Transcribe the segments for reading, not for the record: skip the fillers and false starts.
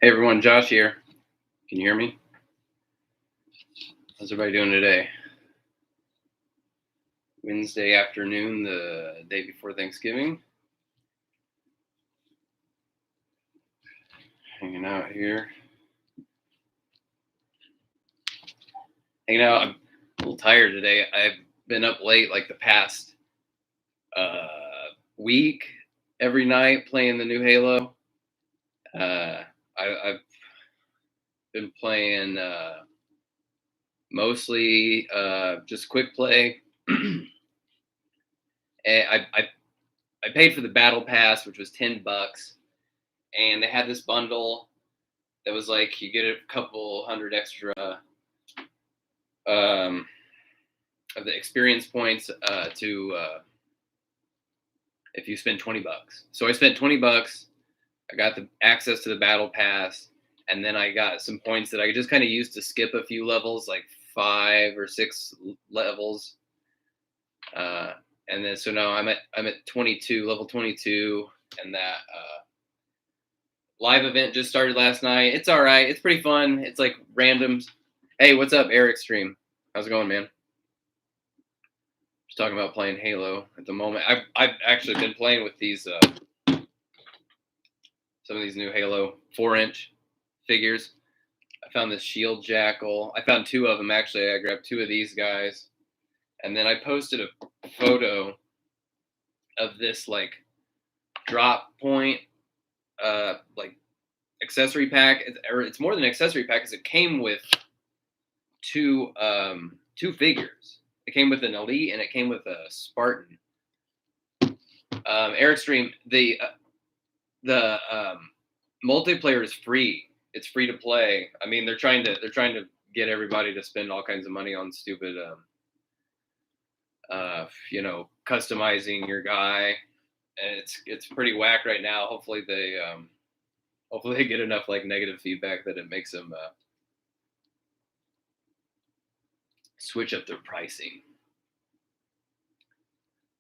Hey everyone, Josh here. Can you hear me? How's everybody doing today? Wednesday afternoon, the day before Thanksgiving. Hanging out here. I'm a little tired today. I've been up late like the past week, every night playing the new Halo. I've been playing mostly just quick play. And I paid for the battle pass, which was $10, and they had this bundle that was like you get a couple hundred extra of the experience points if you spend $20. So I spent $20. I got the access to the battle pass, and then I got some points that I just kind of used to skip a few levels, like 5 or 6 levels. And then so now I'm at 22, level 22, and that live event just started last night. It's all right. It's pretty fun. It's like randoms. Hey, what's up, Eric Stream? How's it going, man? Just talking about playing Halo at the moment. I've actually been playing with these some of these new Halo 4-inch figures. I found this shield jackal. I found 2 of them actually. I grabbed 2 of these guys, and then I posted a photo of this like drop point like accessory pack. It's more than an accessory pack because it came with 2 figures. It came with an elite and it came with a Spartan. Eric Stream, the multiplayer is free. It's free to play. I mean, they're trying to get everybody to spend all kinds of money on stupid customizing your guy, and it's pretty whack right now. Hopefully they get enough like negative feedback that it makes them switch up their pricing.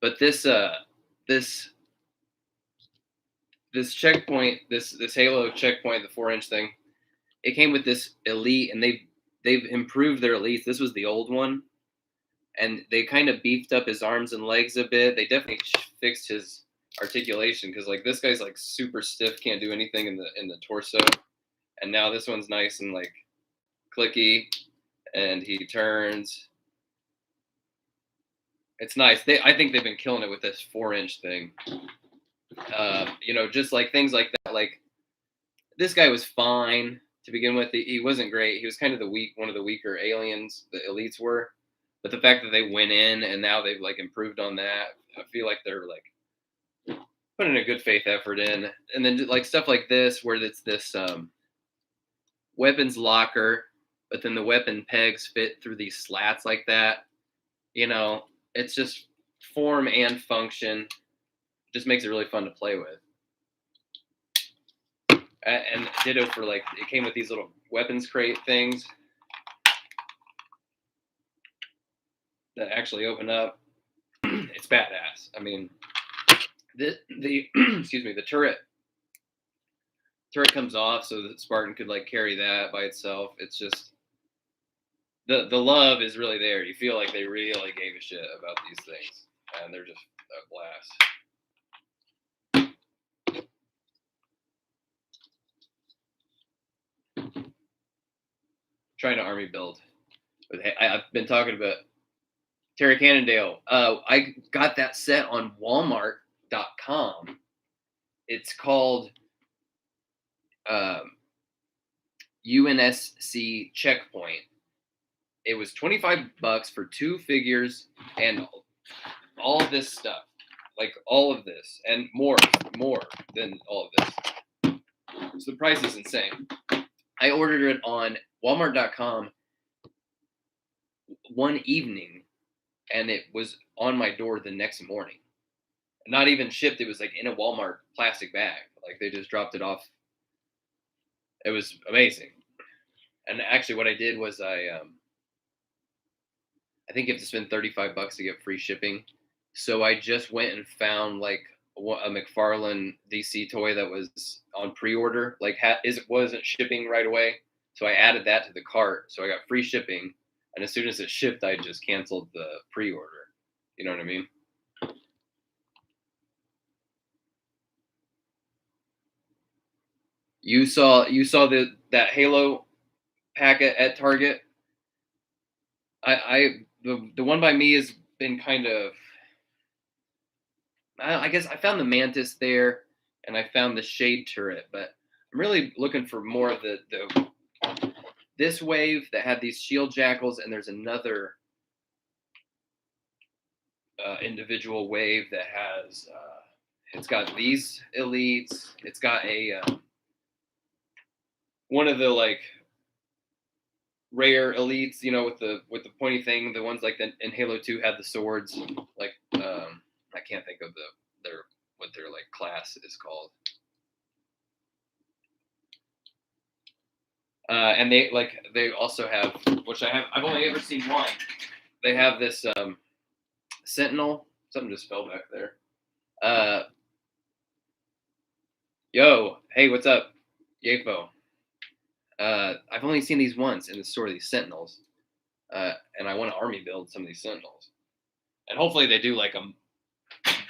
But this checkpoint, this Halo checkpoint, the 4-inch thing, it came with this elite, and they've improved their elites. This was the old one, and they kind of beefed up his arms and legs a bit. They definitely fixed his articulation because like this guy's like super stiff, can't do anything in the torso, and now this one's nice and like clicky, and he turns. It's nice. I think they've been killing it with this 4-inch thing. Just like things like that. Like this guy was fine to begin with. He wasn't great. He was kind of one of the weaker aliens the elites were. But the fact that they went in and now they've like improved on that, I feel like they're like putting a good faith effort in. And then like stuff like this, where it's this weapons locker, but then the weapon pegs fit through these slats like that. It's just form and function. Just makes it really fun to play with. And ditto for like, it came with these little weapons crate things that actually open up. It's badass. I mean, the excuse me, the turret comes off so that Spartan could like carry that by itself. It's just the love is really there. You feel like they really gave a shit about these things, and they're just a blast. Trying to army build. I've been talking about Terry Cannondale. I got that set on Walmart.com. It's called UNSC Checkpoint. It was $25 for 2 figures and all of this stuff, like all of this and more than all of this. So the price is insane. I ordered it on Walmart.com one evening, and it was on my door the next morning. Not even shipped. It was like in a Walmart plastic bag. Like they just dropped it off. It was amazing. And actually, what I did was I think you have to spend $35 to get free shipping. So I just went and found like a McFarlane DC toy that was on pre-order, like wasn't shipping right away. So I added that to the cart, so I got free shipping. And as soon as it shipped, I just canceled the pre-order. You know what I mean? You saw that Halo packet at Target. The one by me has been kind of. I guess I found the Mantis there, and I found the Shade turret, but I'm really looking for more of the this wave that had these shield jackals, and there's another individual wave that has. It's got these elites. It's got a one of the like rare elites, with the pointy thing. The ones like that in Halo 2 had the swords. Like I can't think of what their like class is called. And they also have, which I've only ever seen one. They have this Sentinel. Something just fell back there. Yo, hey, what's up, Yafo? I've only seen these once in the store, these Sentinels, and I want to army build some of these Sentinels, and hopefully they do like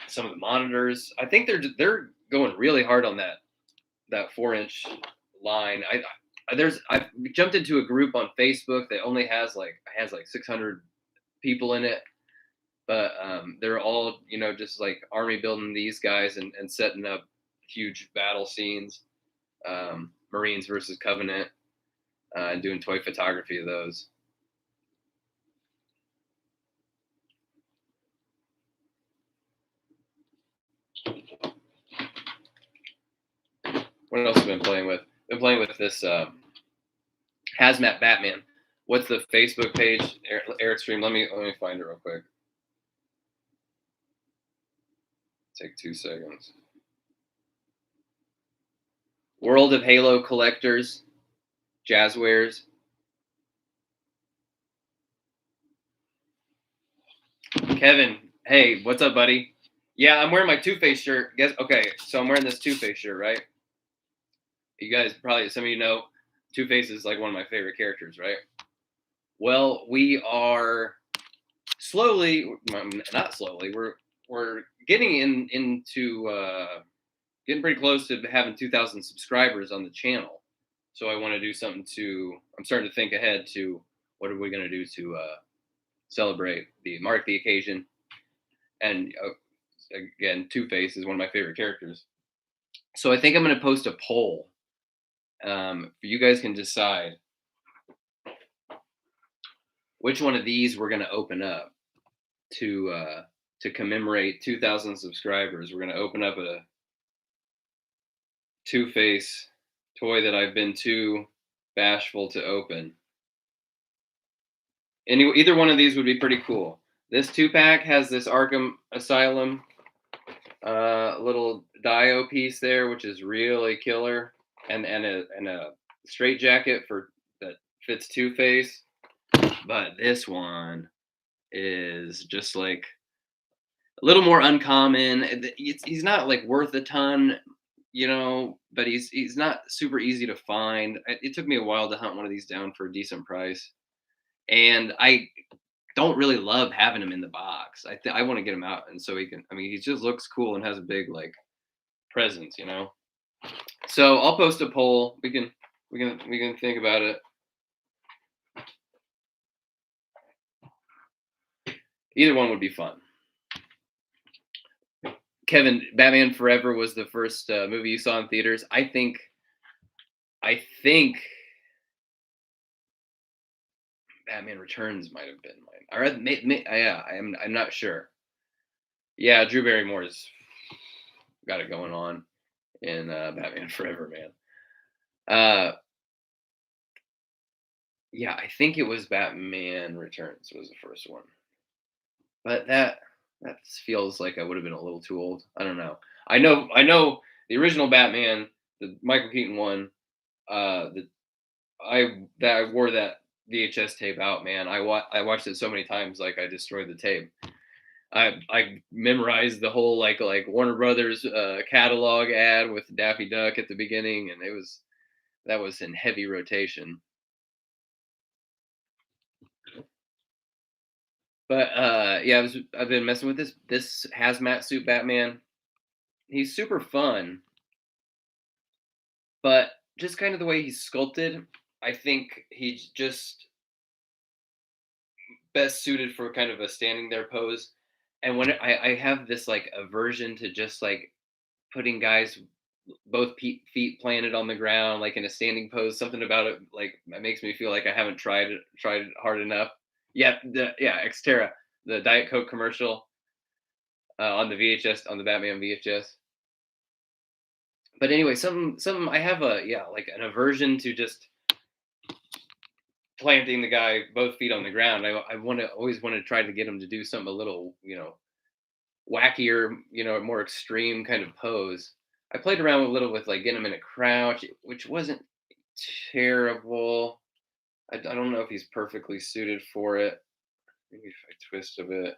some of the monitors. I think they're going really hard on that 4-inch line. I jumped into a group on Facebook that only has like 600 people in it, but they're all just like army building these guys and setting up huge battle scenes, Marines versus Covenant, and doing toy photography of those. What else have I been playing with? Been playing with this Hazmat Batman. What's the Facebook page? Eric Stream. Let me find it real quick. Take 2 seconds. World of Halo collectors, Jazzwares. Kevin, hey, what's up, buddy? Yeah, I'm wearing my Two-Face shirt. Okay, so I'm wearing this Two-Face shirt, right? You guys probably, some of you know, Two-Face is like one of my favorite characters, right? Well, we are slowly, not slowly, we're getting into getting pretty close to having 2,000 subscribers on the channel. So I want to do something I'm starting to think ahead to what are we going to do to celebrate mark the occasion. And again, Two-Face is one of my favorite characters. So I think I'm going to post a poll. You guys can decide which one of these we're going to open up to commemorate 2,000 subscribers. We're going to open up a Two-Face toy that I've been too bashful to open. Either one of these would be pretty cool. This 2-pack has this Arkham Asylum little Dio piece there, which is really killer, and a straight jacket that fits Two-Face. But this one is just like a little more uncommon. He's not like worth a ton, but he's not super easy to find. It took me a while to hunt one of these down for a decent price, and I don't really love having him in the box. I want to get him out, and so he can. I mean, he just looks cool and has a big like presence, So I'll post a poll. We can think about it. Either one would be fun. Kevin, Batman Forever was the first movie you saw in theaters. I think Batman Returns might have been mine. Yeah, I'm not sure. Yeah, Drew Barrymore's got it going on in Batman Forever, man. Yeah, I think it was Batman Returns was the first one, but that feels like I would have been a little too old. I don't know. I know the original Batman, the Michael Keaton one. I wore that VHS tape out, man. I watched it so many times, like I destroyed the tape. I memorized the whole like Warner Brothers catalog ad with Daffy Duck at the beginning, and that was in heavy rotation. But yeah, I've been messing with this hazmat suit Batman. He's super fun, but just kind of the way he's sculpted, I think he's just best suited for kind of a standing there pose. And when I have this like aversion to just like putting guys both feet planted on the ground, like in a standing pose. Something about it, like, it makes me feel like I haven't tried it hard enough. Yeah, Xterra, the Diet Coke commercial on the VHS, on the Batman VHS. But anyway, some I have a like an aversion to just planting the guy both feet on the ground. I want to always want to try to get him to do something a little wackier, more extreme kind of pose. I played around a little with like getting him in a crouch, which wasn't terrible. I don't know if he's perfectly suited for it. Maybe if I twist a bit.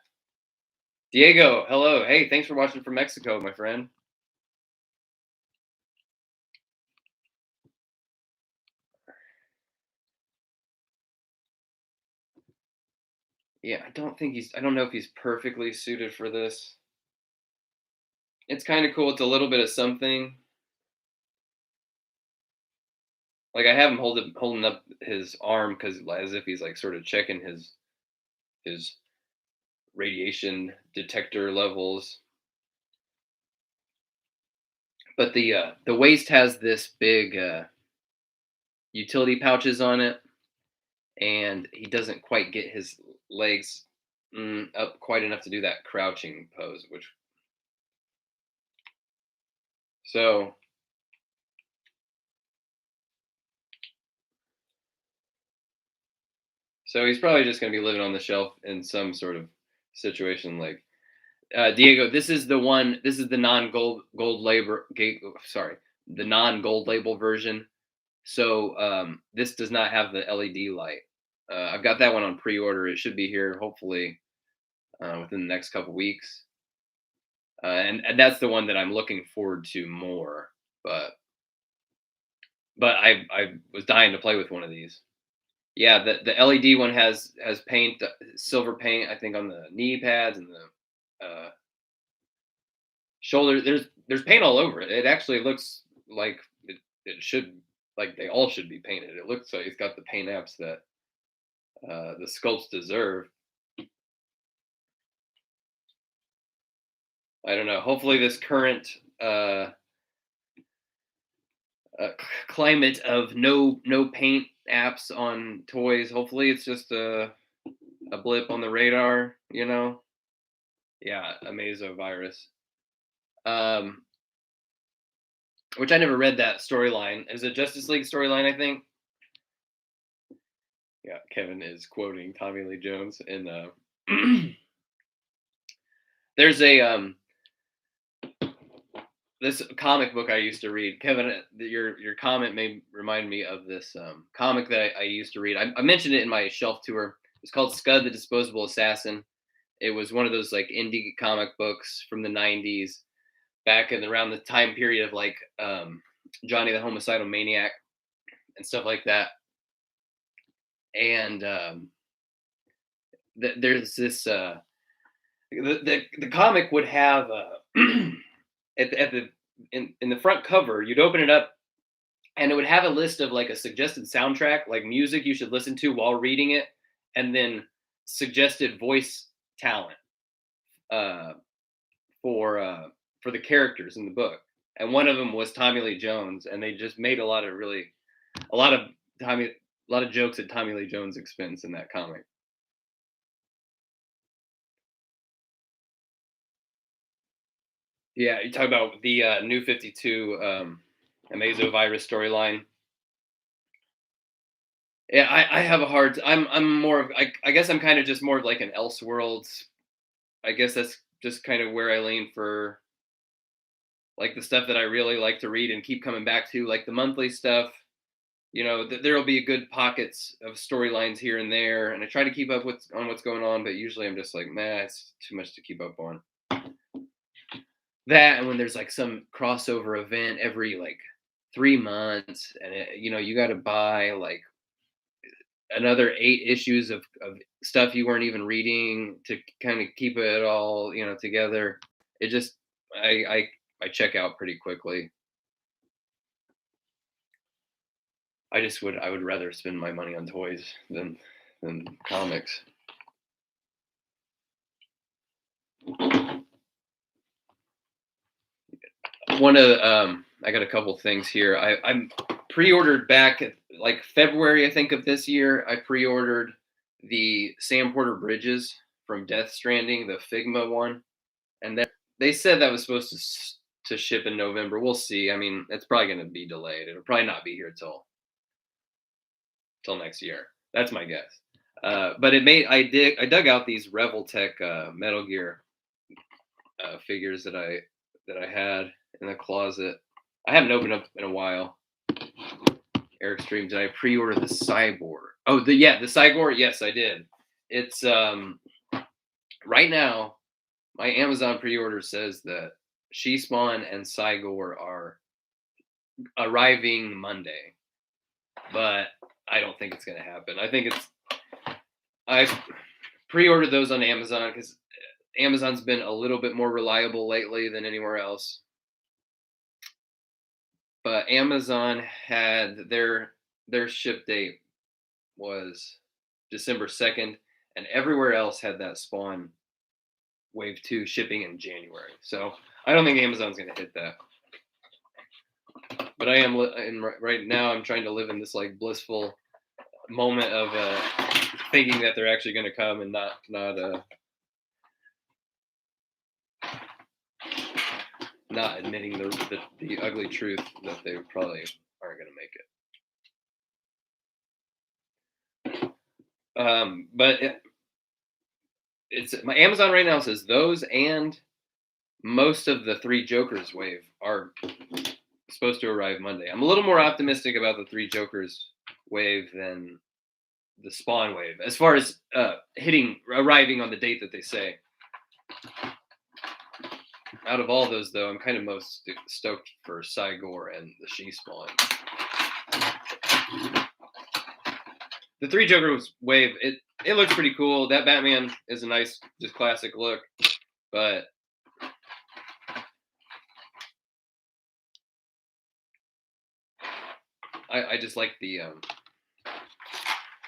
Diego, hello. Hey, thanks for watching from Mexico, my friend. Yeah, I don't know if he's perfectly suited for this. It's kind of cool. It's a little bit of something. Like, I have him holding up his arm because as if he's like sort of checking his radiation detector levels. But the waist has this big utility pouches on it, and he doesn't quite get his legs up quite enough to do that crouching pose. So so he's probably just going to be living on the shelf in some sort of situation like Diego. This is the one. This is the non-gold label. Sorry, the non-gold label version. So this does not have the LED light. I've got that one on pre-order. It should be here hopefully within the next couple weeks. And that's the one that I'm looking forward to more. But I was dying to play with one of these. Yeah, the LED one has paint, silver paint, I think, on the knee pads and the shoulder. There's paint all over it. It actually looks like it should, like they all should be painted. It looks like it's got the paint apps that the sculpts deserve. I don't know. Hopefully, this current climate of no paint apps on toys. Hopefully, it's just a blip on the radar. Yeah, Amazo virus. Um, which I never read that storyline. It was a Justice League storyline, I think. Yeah, Kevin is quoting Tommy Lee Jones, and there's a this comic book I used to read. Kevin, your comment may remind me of this comic that I used to read. I mentioned it in my shelf tour. It's called Scud, the Disposable Assassin. It was one of those like indie comic books from the '90s, back in around the time period of like Johnny the Homicidal Maniac and stuff like that. And there's this the comic would have at the in the front cover, you'd open it up and it would have a list of like a suggested soundtrack, like music you should listen to while reading it, and then suggested voice talent uh, for the characters in the book. And one of them was Tommy Lee Jones, and they just made a lot of Tommy a lot of jokes at Tommy Lee Jones' expense in that comic. Yeah, you talk about the New 52 Amazo virus storyline. Yeah, I have a hard. I'm more of. I guess I'm kind of just more of like an Elseworlds. I guess that's just kind of where I lean for like the stuff that I really like to read and keep coming back to, like the monthly stuff. there'll be good pockets of storylines here and there, and I try to keep up what's going on, but usually I'm just like, nah, it's too much to keep up on. That, and when there's like some crossover event every like 3 months, and you got to buy like another 8 issues of stuff you weren't even reading to kind of keep it all together. It just I check out pretty quickly. I would rather spend my money on toys than comics. I got a couple things here. I'm pre-ordered back at, like, February, I think, of this year. I pre-ordered the Sam Porter Bridges from Death Stranding, the Figma one, and they said that was supposed to ship in November. We'll see. I mean, it's probably going to be delayed. It'll probably not be here till next year. That's my guess. But I dug out these Revoltech Metal Gear figures that I had in the closet. I haven't opened up in a while. Eric streams, and I pre-ordered the Cyborg. Oh, the Cyborg. Yes, I did. It's right now. My Amazon pre-order says that She Spawn and Cygor are arriving Monday, but I don't think it's going to happen. I pre-ordered those on Amazon because Amazon's been a little bit more reliable lately than anywhere else. But Amazon had their ship date was December 2nd, and everywhere else had that Spawn Wave 2 shipping in January. So I don't think Amazon's going to hit that. But I am right now. I'm trying to live in this like blissful moment of thinking that they're actually going to come and not admitting the ugly truth that they probably aren't going to make it. But it's my Amazon right now says those and most of the Three Jokers wave are supposed to arrive Monday. I'm a little more optimistic about the Three Jokers wave than the Spawn wave as far as arriving on the date that they say. Out of all those, though, I'm kind of most stoked for Cygor and the She Spawn. The Three Jokers wave, it looks pretty cool. That Batman is a nice, just classic look, but I just like the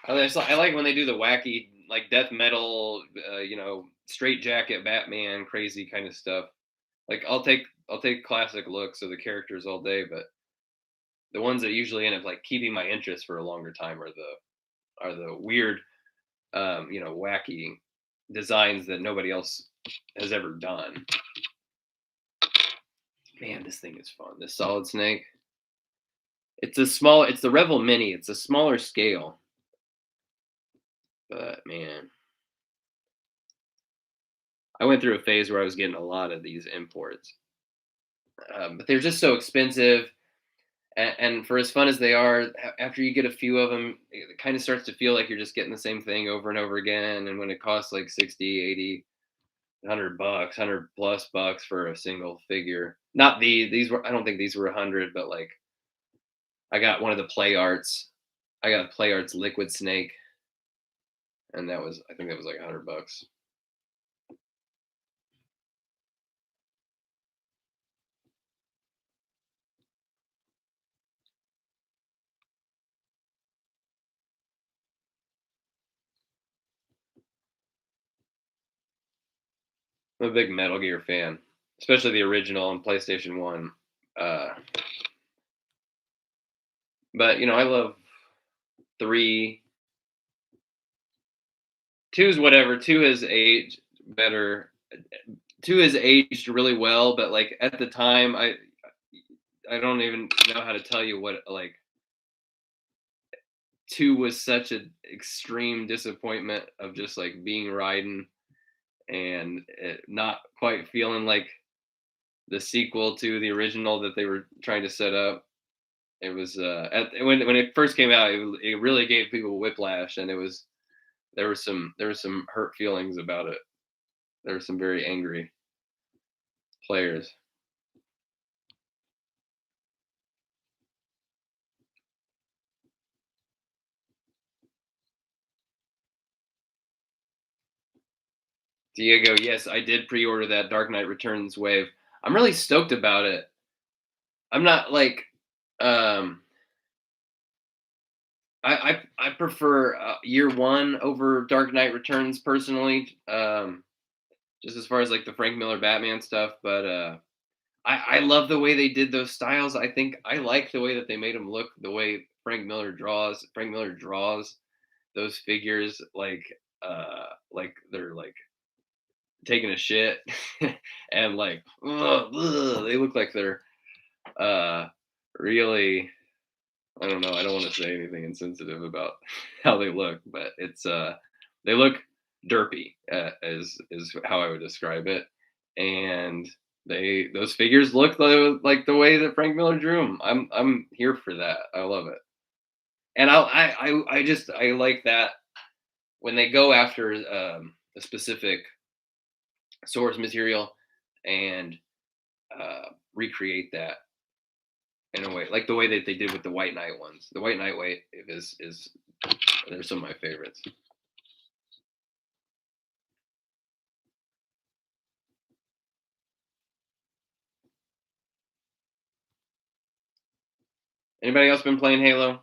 I like when they do the wacky like death metal, straight jacket Batman, crazy kind of stuff. Like I'll take classic looks of the characters all day, but the ones that usually end up like keeping my interest for a longer time are the weird, wacky designs that nobody else has ever done. Man, this thing is fun. This Solid Snake. It's the Revel Mini. It's a smaller scale, but man, I went through a phase where I was getting a lot of these imports, but they're just so expensive. And for as fun as they are, after you get a few of them, it kind of starts to feel like you're just getting the same thing over and over again. And when it costs like 60, 80, $100, $100+ for a single figure, not these were, I don't think these were 100, but like I got one of the Play Arts. I got a Play Arts Liquid Snake, and I think that was like $100. I'm a big Metal Gear fan, especially the original on PlayStation 1. But I love 3. 2's whatever. 2 has aged better. 2 has aged really well, but like at the time, I don't even know how to tell you what like 2 was such an extreme disappointment of just like being Raiden and not quite feeling like the sequel to the original that they were trying to set up. It was when it first came out, it really gave people whiplash, and there was some hurt feelings about it. There were some very angry players. Diego, yes, I did pre-order that Dark Knight Returns wave. I'm really stoked about it. I'm not like um I prefer year one over Dark Knight Returns personally. Just as far as like the Frank Miller Batman stuff, but I love the way they did those styles. I think I like the way that they made them look. The way Frank Miller draws. Frank Miller draws those figures like they're like taking a shit and like they look like they're uh really, I don't know, I don't want to say anything insensitive about how they look, but it's they look derpy, is how I would describe it. And those figures look like the way that Frank Miller drew them. I'm here for that. I love it. And I like that when they go after a specific source material and recreate that in a way, like the way that they did with the White Knight ones. The White Knight way is they're some of my favorites. Anybody else been playing Halo?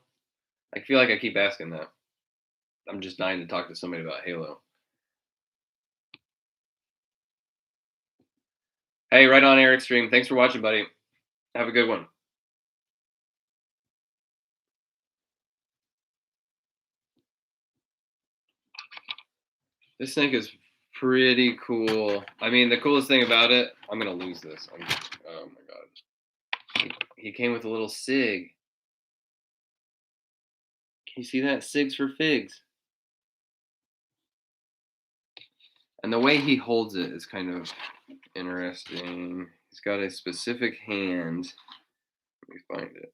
I feel like I keep asking that. I'm just dying to talk to somebody about Halo. Hey, right on, Eric Stream. Thanks for watching, buddy. Have a good one. This thing is pretty cool. I mean, the coolest thing about it, I'm gonna lose this. Oh my god. He came with a little sig. Can you see that? Sigs for figs. And the way he holds it is kind of interesting. He's got a specific hand. Let me find it.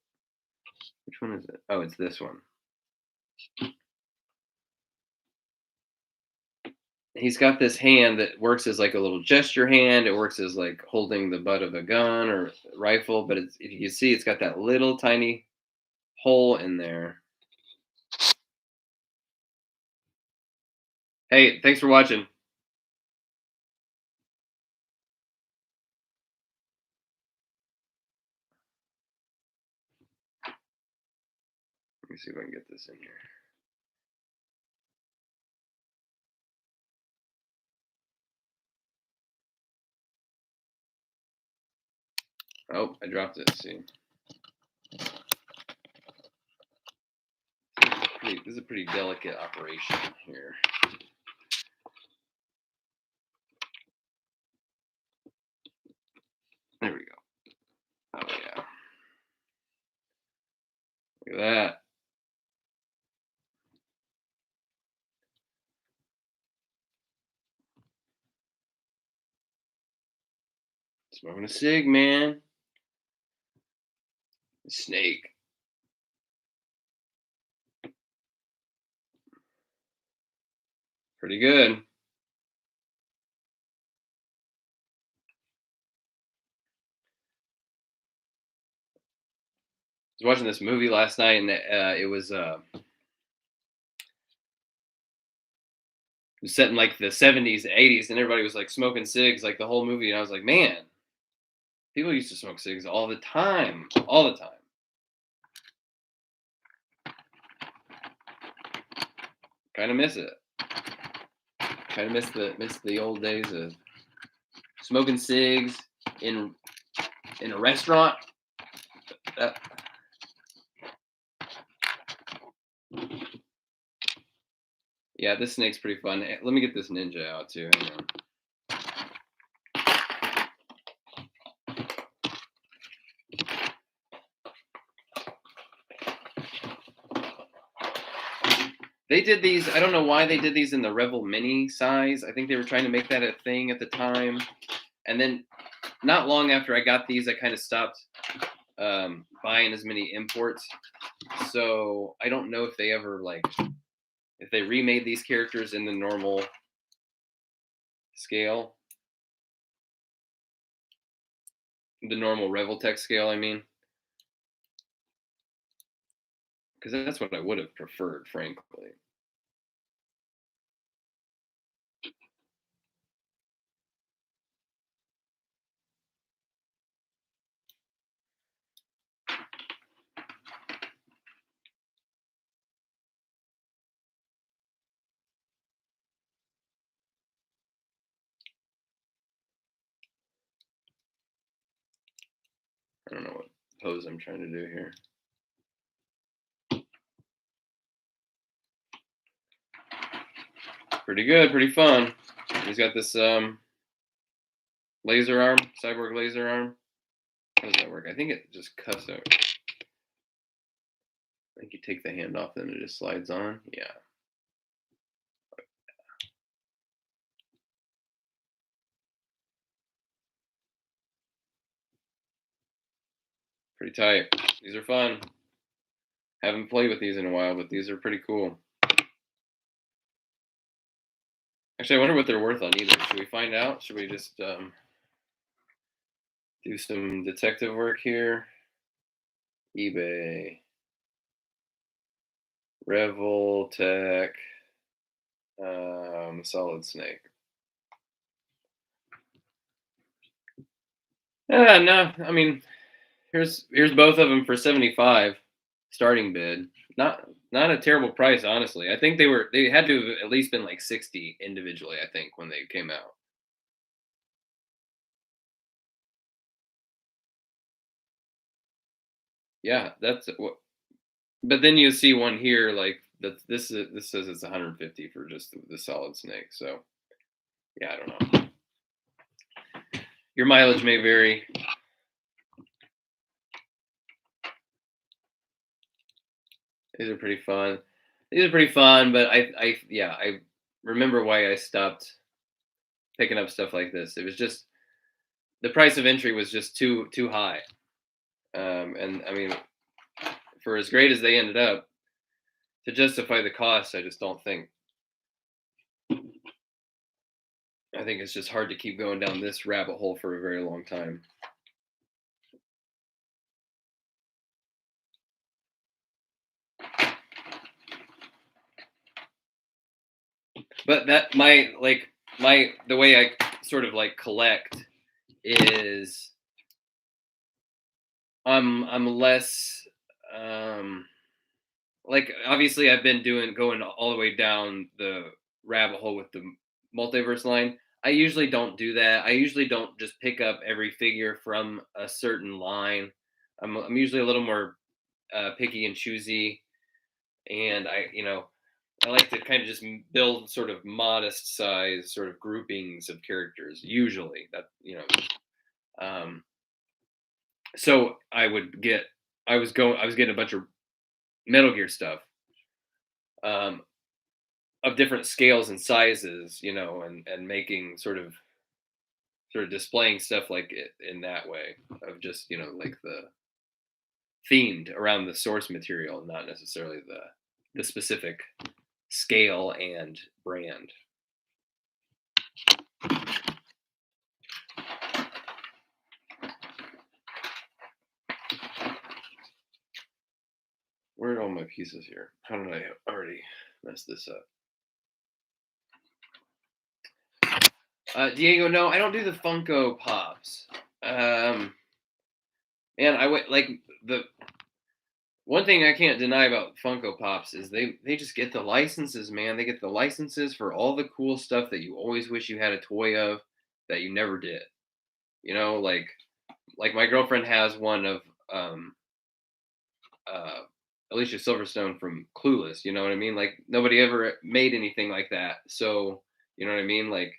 Which one is it? Oh, it's this one. He's got this hand that works as like a little gesture hand. It works as like holding the butt of a gun or rifle, but it's, if you see, it's got that little tiny hole in there. Hey, thanks for watching. Let me see if I can get this in here. Oh, I dropped it. See, this is a pretty delicate operation here. There we go. Oh yeah. Look at that. Smoking a cig, man. Snake. Pretty good. I was watching this movie last night, and it was set in like the 70s, 80s, and everybody was like smoking cigs like the whole movie. And I was like, man, people used to smoke cigs all the time, all the time. Kind of miss it. Kind of miss the old days of smoking cigs in a restaurant. Yeah, this snake's pretty fun. Let me get this ninja out too. Hang on. They did these. I don't know why they did these in the Rebel Mini size. I think they were trying to make that a thing at the time. And then, not long after I got these, I kind of stopped buying as many imports. So I don't know if they ever if they remade these characters in the normal scale, the normal Revoltech scale. I mean, because that's what I would have preferred, frankly. I don't know what pose I'm trying to do here. Pretty good, pretty fun. He's got this laser arm, cyborg laser arm. How does that work? I think it just cuts out. I think you take the hand off, then it just slides on. Yeah. Pretty tight. These are fun. Haven't played with these in a while, but these are pretty cool. Actually, I wonder what they're worth on eBay. Should we find out? Should we just do some detective work here? eBay. Revoltech. Solid Snake. No, I mean, here's both of them for 75 starting bid. Not a terrible price, honestly. I think they had to have at least been like 60 individually, I think, when they came out. Yeah, that's what. But then you see one here like that. This says it's 150 for just the Solid Snake. So yeah, I don't know. Your mileage may vary. These are pretty fun. These are pretty fun, but I remember why I stopped picking up stuff like this. It was just the price of entry was just too high. And I mean, for as great as they ended up, to justify the cost, I just don't think. I think it's just hard to keep going down this rabbit hole for a very long time. But that the way I sort of like collect is I'm less like obviously I've been going all the way down the rabbit hole with the multiverse line. I usually don't do that. I usually don't just pick up every figure from a certain line. I'm usually a little more picky and choosy, and I like to kind of just build sort of modest size sort of groupings of characters. Usually, so I was getting a bunch of Metal Gear stuff, of different scales and sizes, and making sort of displaying stuff like it in that way of just like the themed around the source material, not necessarily the specific scale and brand. Where are all my pieces here? How did I already mess this up? Diego, no, I don't do the Funko Pops. Man, I would like the one thing I can't deny about Funko Pops is they just get the licenses, man. They get the licenses for all the cool stuff that you always wish you had a toy of that you never did. Like my girlfriend has one of Alicia Silverstone from Clueless. You know what I mean? Like nobody ever made anything like that. So you know what I mean? Like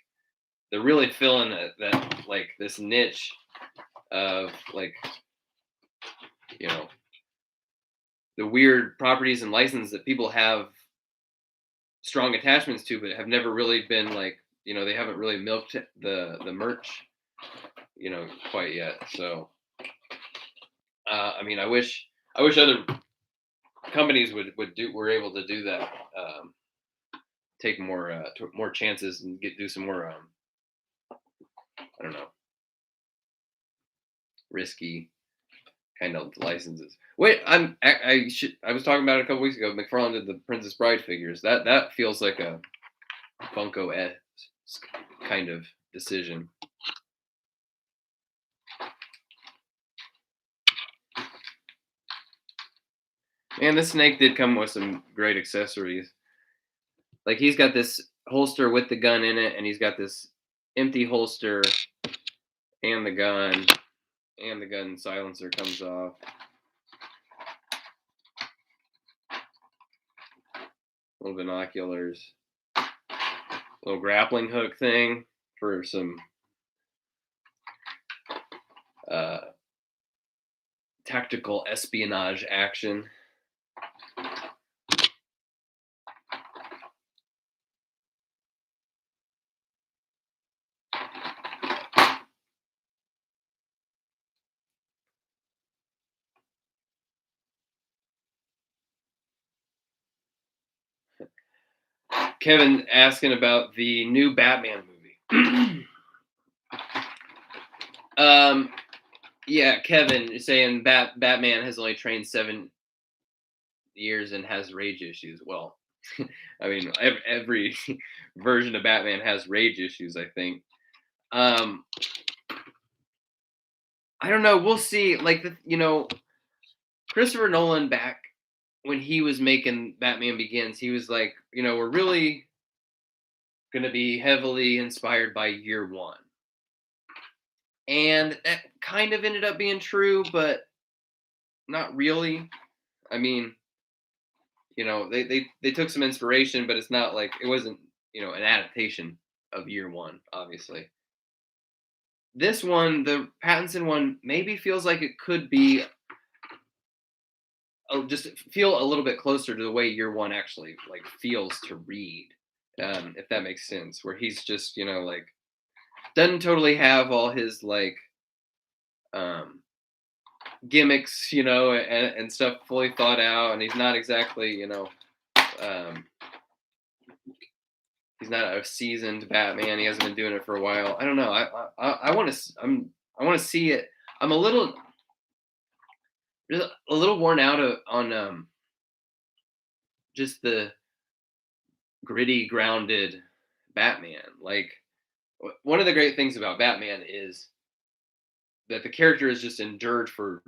they're really filling that like this niche of like the weird properties and licenses that people have strong attachments to, but have never really been like they haven't really milked the merch quite yet. So I mean, I wish other companies were able to do that. Take more more chances and do some more I don't know, risky kind of licenses. Wait, I was talking about it a couple weeks ago. McFarlane did the Princess Bride figures. That feels like a Funko kind of decision. Man, this snake did come with some great accessories. Like he's got this holster with the gun in it, and he's got this empty holster and the gun, and the gun silencer comes off. Little binoculars, little grappling hook thing for some tactical espionage action. Kevin asking about the new Batman movie. Yeah, Kevin is saying Batman has only trained 7 years and has rage issues. Well, I mean, every version of Batman has rage issues, I think. I don't know. We'll see. Like, Christopher Nolan back when he was making Batman Begins, he was like, we're really going to be heavily inspired by year one. And that kind of ended up being true, but not really. I mean, they took some inspiration, but it's not like it wasn't, an adaptation of year one, obviously. This one, the Pattinson one, maybe feels like it could be just feel a little bit closer to the way year one actually like feels to read, if that makes sense. Where he's just, like doesn't totally have all his like gimmicks, and stuff fully thought out, and he's not exactly, um, he's not a seasoned Batman. He hasn't been doing it for a while. I don't know. I want to I want to see it. I'm a little worn out on just the gritty, grounded Batman. Like one of the great things about Batman is that the character has just endured for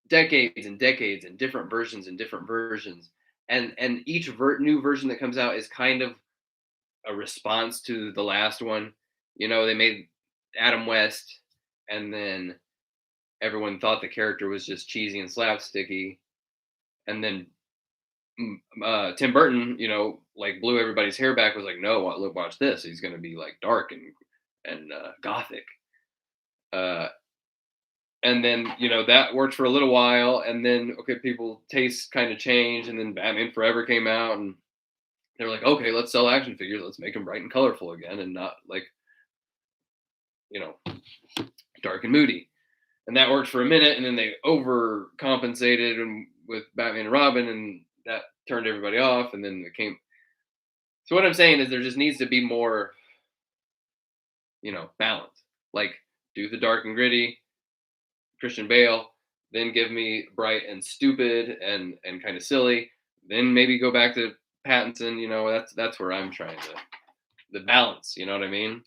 decades and decades and different versions and different versions, and each new version that comes out is kind of a response to the last one. They made Adam West, and then everyone thought the character was just cheesy and slapsticky, and then Tim Burton, like blew everybody's hair back. Was like, no, look, watch this. He's going to be like dark and gothic. And then that worked for a little while, and then okay, people tastes kind of changed, and then Batman Forever came out, and they were like, okay, let's sell action figures, let's make them bright and colorful again, and not like dark and moody. And that worked for a minute, and then they overcompensated and with Batman and Robin, and that turned everybody off, and then it came. So what I'm saying is there just needs to be more, balance. Like do the dark and gritty, Christian Bale, then give me bright and stupid and kind of silly, then maybe go back to Pattinson. That's where I'm trying to the balance. You know what I mean?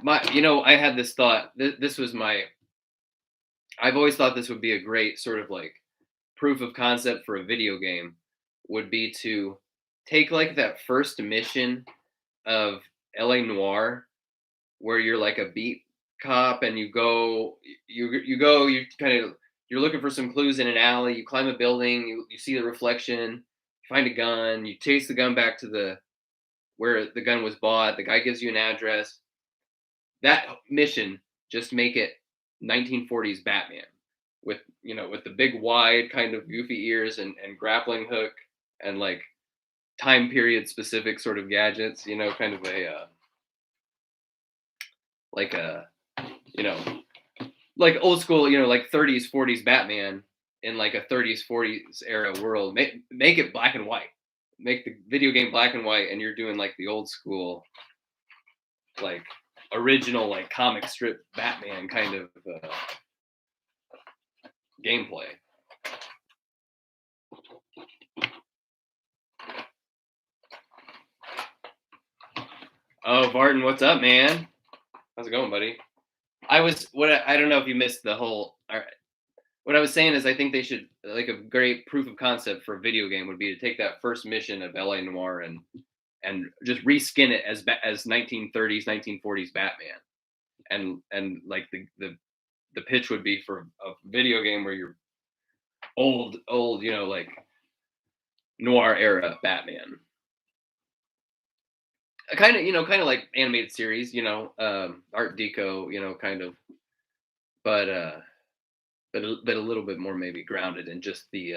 I had this thought. This was my. I've always thought this would be a great sort of like proof of concept for a video game. Would be to take like that first mission of LA Noire, where you're like a beat cop and you go, you kind of you're looking for some clues in an alley. You climb a building, you see the reflection, you find a gun, you chase the gun back to the where the gun was bought. The guy gives you an address. That mission, just make it 1940s Batman with with the big wide kind of goofy ears and grappling hook and like time period specific sort of gadgets, kind of a like a, you know, like old school, like 30s, 40s Batman in like a 30s, 40s era world. Make it black and white. Make the video game black and white, and you're doing like the old school, like original, like comic strip Batman kind of gameplay. Oh, Barton, what's up, man? How's it going, buddy? I don't know if you missed the whole. All right. What I was saying is, I think they should, like, a great proof of concept for a video game would be to take that first mission of LA Noir and just reskin it as 1930s, 1940s Batman, and like the pitch would be for a video game where you're old, like noir era Batman. Kind of like animated series, Art Deco, kind of, but but a little bit more maybe grounded in just the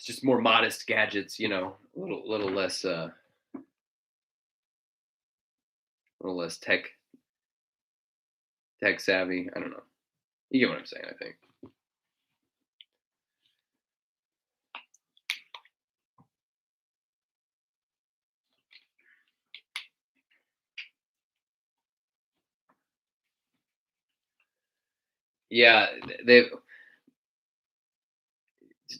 just more modest gadgets, a little less tech savvy. I don't know. You get what I'm saying, I think. Yeah, they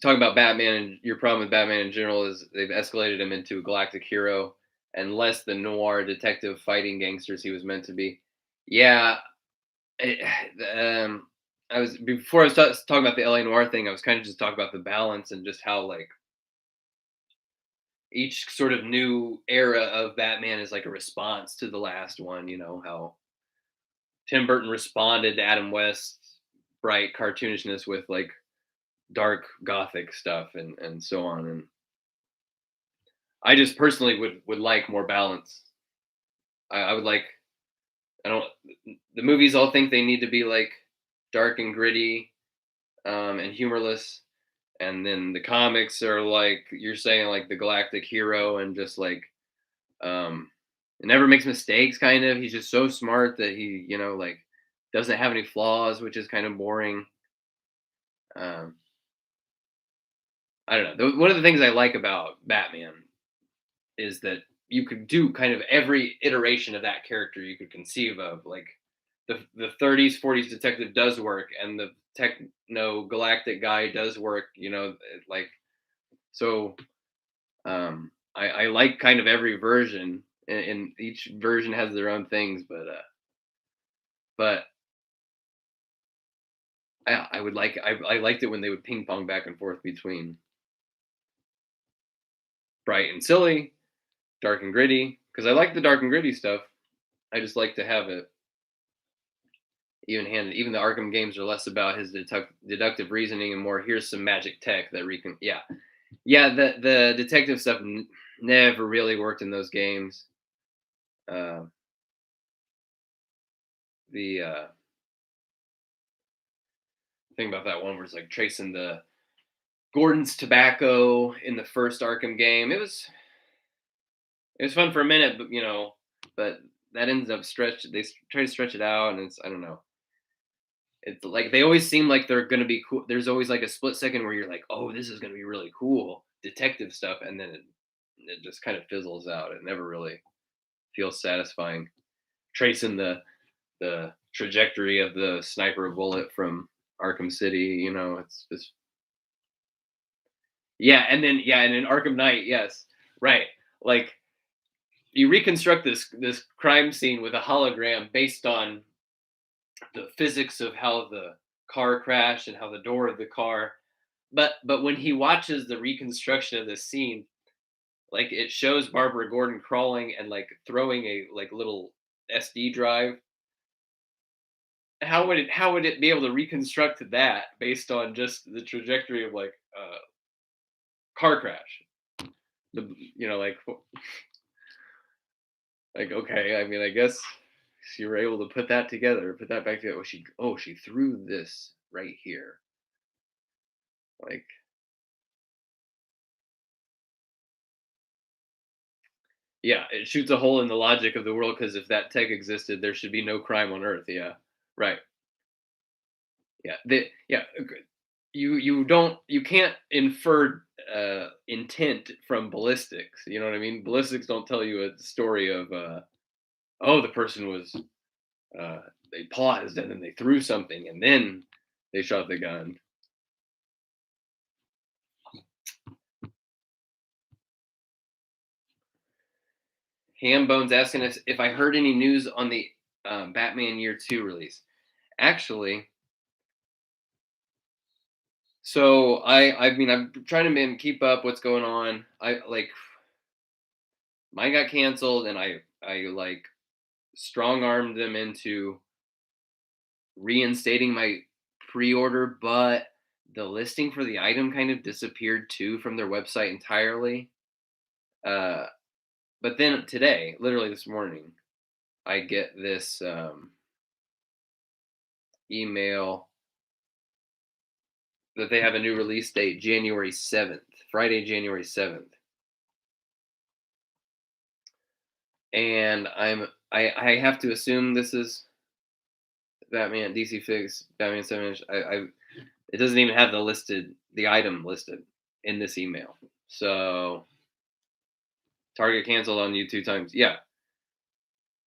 talking about Batman, and your problem with Batman in general is they've escalated him into a galactic hero and less the noir detective fighting gangsters he was meant to be. Yeah, it, I was before I was talking about the LA noir thing. I was kind of just talking about the balance and just how like each sort of new era of Batman is like a response to the last one. How Tim Burton responded to Adam West's bright cartoonishness with like dark gothic stuff and so on. And I just personally would like more balance. I would like, I don't, the movies all think they need to be like dark and gritty, and humorless, and then the comics are like you're saying, like the galactic hero, and just like it never makes mistakes, kind of. He's just so smart that he, like doesn't have any flaws, which is kind of boring. um I don't know. One of the things I like about Batman is that you could do kind of every iteration of that character you could conceive of. Like the 30s, 40s detective does work, and the techno galactic guy does work. Like, so. I like kind of every version, and each version has their own things, but I would like I liked it when they would ping pong back and forth between bright and silly, dark and gritty, because I like the dark and gritty stuff. I just like to have it even handed. Even the Arkham games are less about his deductive reasoning and more, here's some magic tech that recon. Yeah. The detective stuff never really worked in those games. Uh, the thing about that one was like tracing the Gordon's tobacco in the first Arkham game. It was fun for a minute, but that ends up stretched. They try to stretch it out, and it's, I don't know. It's like they always seem like they're gonna be cool. There's always like a split second where you're like, oh, this is gonna be really cool detective stuff, and then it just kind of fizzles out. It never really feels satisfying. Tracing the trajectory of the sniper bullet from Arkham City, it's just, and in Arkham Knight, yes, right. Like you reconstruct this crime scene with a hologram based on the physics of how the car crashed and how the door of the car. But when he watches the reconstruction of this scene, like it shows Barbara Gordon crawling and like throwing a like little SD drive. How would it be able to reconstruct that based on just the trajectory of like car crash? Like okay, I mean, I guess you were able to put that together, put that back together. She threw this right here. Like, Yeah, it shoots a hole in the logic of the world because if that tech existed, there should be no crime on Earth. Yeah, right. Yeah, you can't infer intent from ballistics. You know what I mean? Ballistics don't tell you a story of oh, the person was uh, they paused and then they threw something and then they shot the gun. Hambones asking us if I heard any news on the Batman Year Two release. Actually, so I mean I'm trying to keep up what's going on. I like mine got canceled and I like strong armed them into reinstating my pre-order, but the listing for the item kind of disappeared too from their website entirely. Uh, but then today, literally this morning, I get this email that they have a new release date, January 7th, Friday, January 7th. And I have to assume this is Batman DC Fix Batman 7 inch. It doesn't even have the item listed in this email. So Target canceled on you 2 times. Yeah.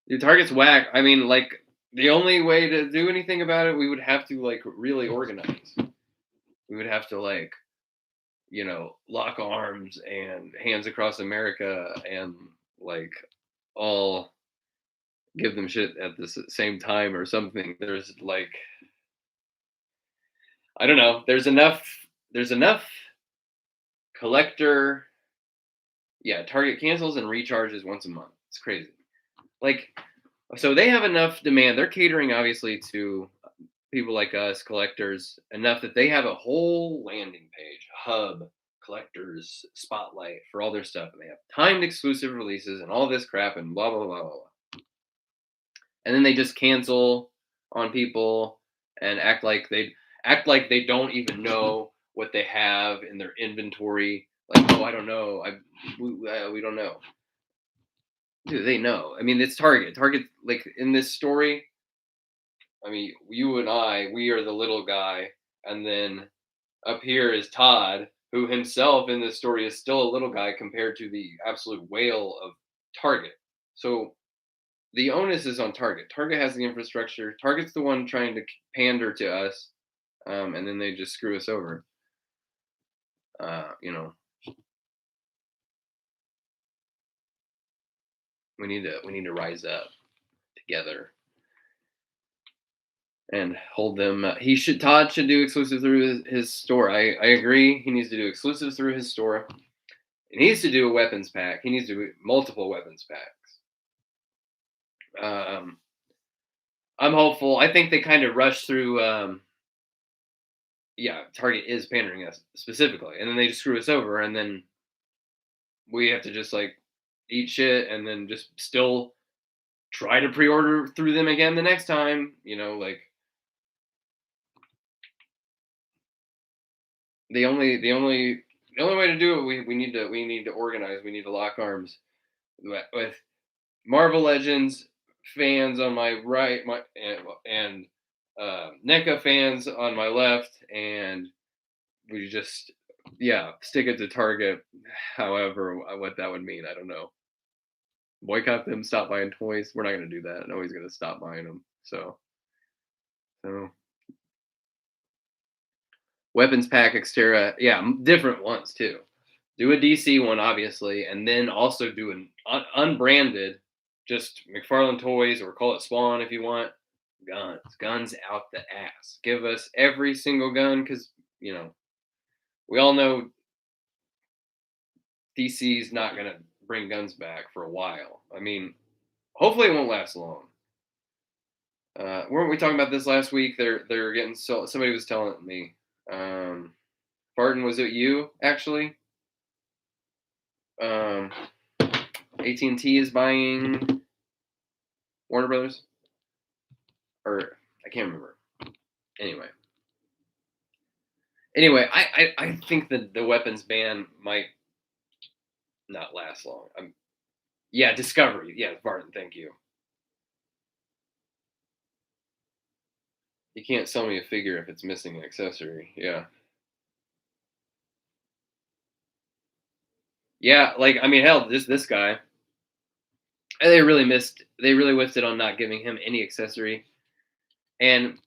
Your Target's whack. I mean, like the only way to do anything about it, we would have to like really organize. We would have to like, lock arms and hands across America and like all give them shit at the same time or something. There's like I don't know. There's enough collector. Yeah, Target cancels and recharges once a month. It's crazy. Like, so they have enough demand. They're catering obviously to people like us, collectors, enough that they have a whole landing page, hub, collectors, spotlight for all their stuff, and they have timed exclusive releases and all this crap and blah blah blah blah blah. And then they just cancel on people and act like they don't even know what they have in their inventory. Like, oh, I don't know. We don't know. Dude, they know. I mean, it's Target. Target, like in this story, I mean, you and I, we are the little guy, and then up here is Todd, who himself in this story is still a little guy compared to the absolute whale of Target. So the onus is on Target. Target has the infrastructure. Target's the one trying to pander to us, and then they just screw us over. You know, we need to rise up together and hold them. Todd should do exclusive through his store. I agree. He needs to do exclusive through his store. He needs to do a weapons pack. He needs to do multiple weapons packs. I'm hopeful. I think they kind of rushed through. Yeah, Target is pandering us specifically, and then they just screw us over, and then we have to just like eat shit, and then just still try to pre-order through them again the next time. Like the only way to do it, we need to organize. We need to lock arms with Marvel Legends fans on my right, and NECA fans on my left, and we just stick it to Target. However, what that would mean, I don't know. Boycott them, stop buying toys. We're not going to do that. Nobody's going to stop buying them. So weapons pack Xterra, yeah, different ones too. Do a DC one, obviously, and then also do an unbranded, just McFarlane Toys, or call it Spawn if you want. Guns out the ass. Give us every single gun, because we all know DC's not gonna bring guns back for a while. I mean, hopefully it won't last long. Weren't we talking about this last week? They're getting somebody was telling me. Barton, was it you actually? AT&T is buying Warner Brothers, or I can't remember. Anyway, I think that the weapons ban might not last long. Yeah, Discovery. Yeah, Barton. Thank you. You can't sell me a figure if it's missing an accessory. Yeah. Yeah, like I mean, hell, this guy. And they really missed. They really whiffed it on not giving him any accessory, and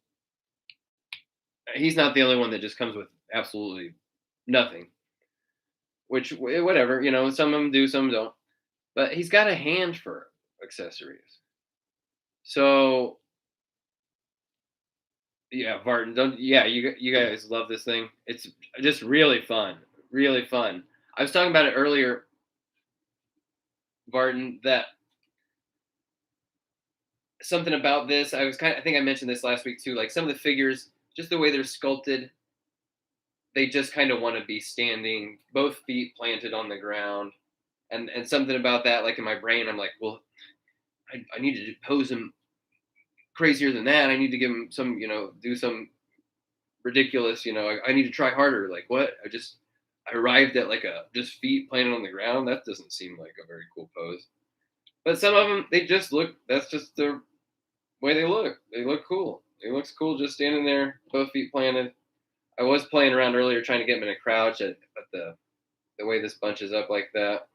he's not the only one that just comes with absolutely nothing. Which whatever, some of them do, some don't. But he's got a hand for accessories. So yeah, Vartan, don't yeah, you guys love this thing. It's just really fun, really fun. I was talking about it earlier, Vartan, that something about this. I think I mentioned this last week too. Like some of the figures, just the way they're sculpted, they just kind of want to be standing, both feet planted on the ground, and something about that, like in my brain, I'm like, well, I need to pose him crazier than that. I need to give him some, do some ridiculous, I need to try harder. Like what? I arrived at like a just feet planted on the ground. That doesn't seem like a very cool pose. But some of them, they just look. That's just the way they look. They look cool. It looks cool just standing there, both feet planted. I was playing around earlier trying to get him in a crouch, but the way this bunches up like that,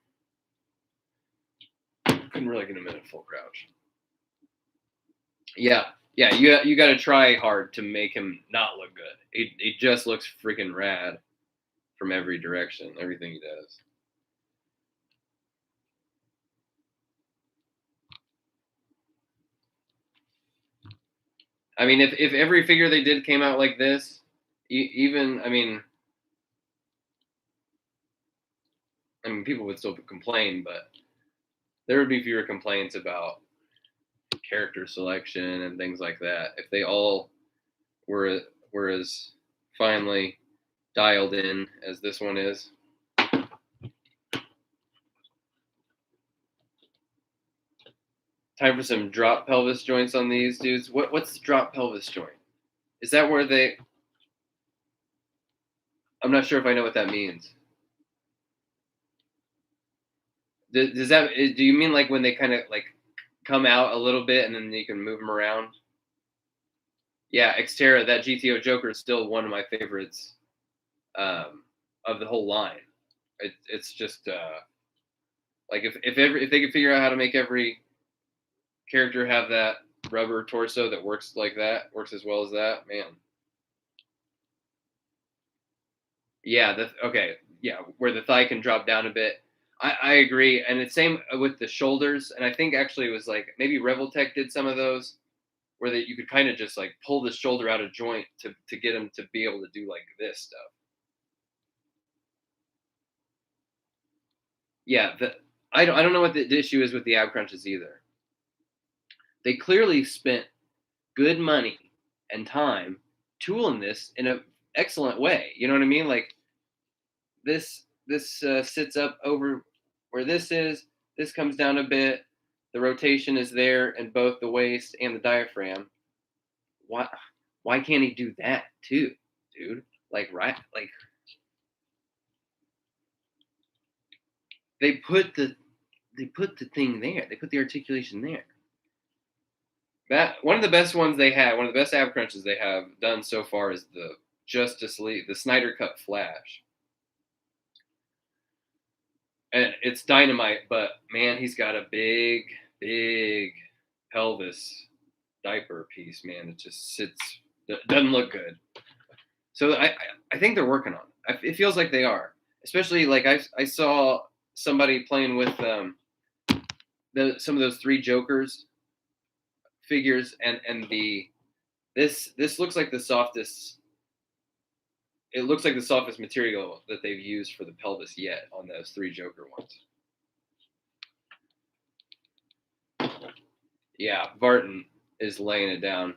couldn't really get him in a full crouch. Yeah, yeah, you got to try hard to make him not look good. He just looks freaking rad from every direction, everything he does. I mean, if every figure they did came out like this, even I mean, people would still complain, but there would be fewer complaints about character selection and things like that if they all were as finely dialed in as this one is. Time for some drop pelvis joints on these dudes. What's the drop pelvis joint? Is that where they? I'm not sure if I know what that means. Does that? Do you mean like when they kind of like come out a little bit and then you can move them around? Yeah, Xterra, that Gto Joker is still one of my favorites of the whole line. It's just like if they could figure out how to make every character have that rubber torso that works like that, works as well as that, man. Yeah, okay, yeah, where the thigh can drop down a bit. I agree, and it's same with the shoulders. And I think actually it was like maybe Revoltech did some of those where that you could kind of just like pull the shoulder out of joint to get them to be able to do like this stuff. Yeah, I don't know what the issue is with the ab crunches either. They clearly spent good money and time tooling this in an excellent way. You know what I mean? Like this sits up over where this is. This comes down a bit. The rotation is there in both the waist and the diaphragm. Why can't he do that too, dude? Like right, like they put the thing there. They put the articulation there. That one of the best ones they had, one of the best ab crunches they have done so far is the Justice League, the Snyder Cut Flash. And it's dynamite, but man, he's got a big pelvis diaper piece, man. It just doesn't look good. So I think they're working on it. It feels like they are, especially like I saw somebody playing with some of those three Jokers figures, and this looks like the softest. It looks like the softest material that they've used for the pelvis yet on those three Joker ones. Yeah, Barton is laying it down.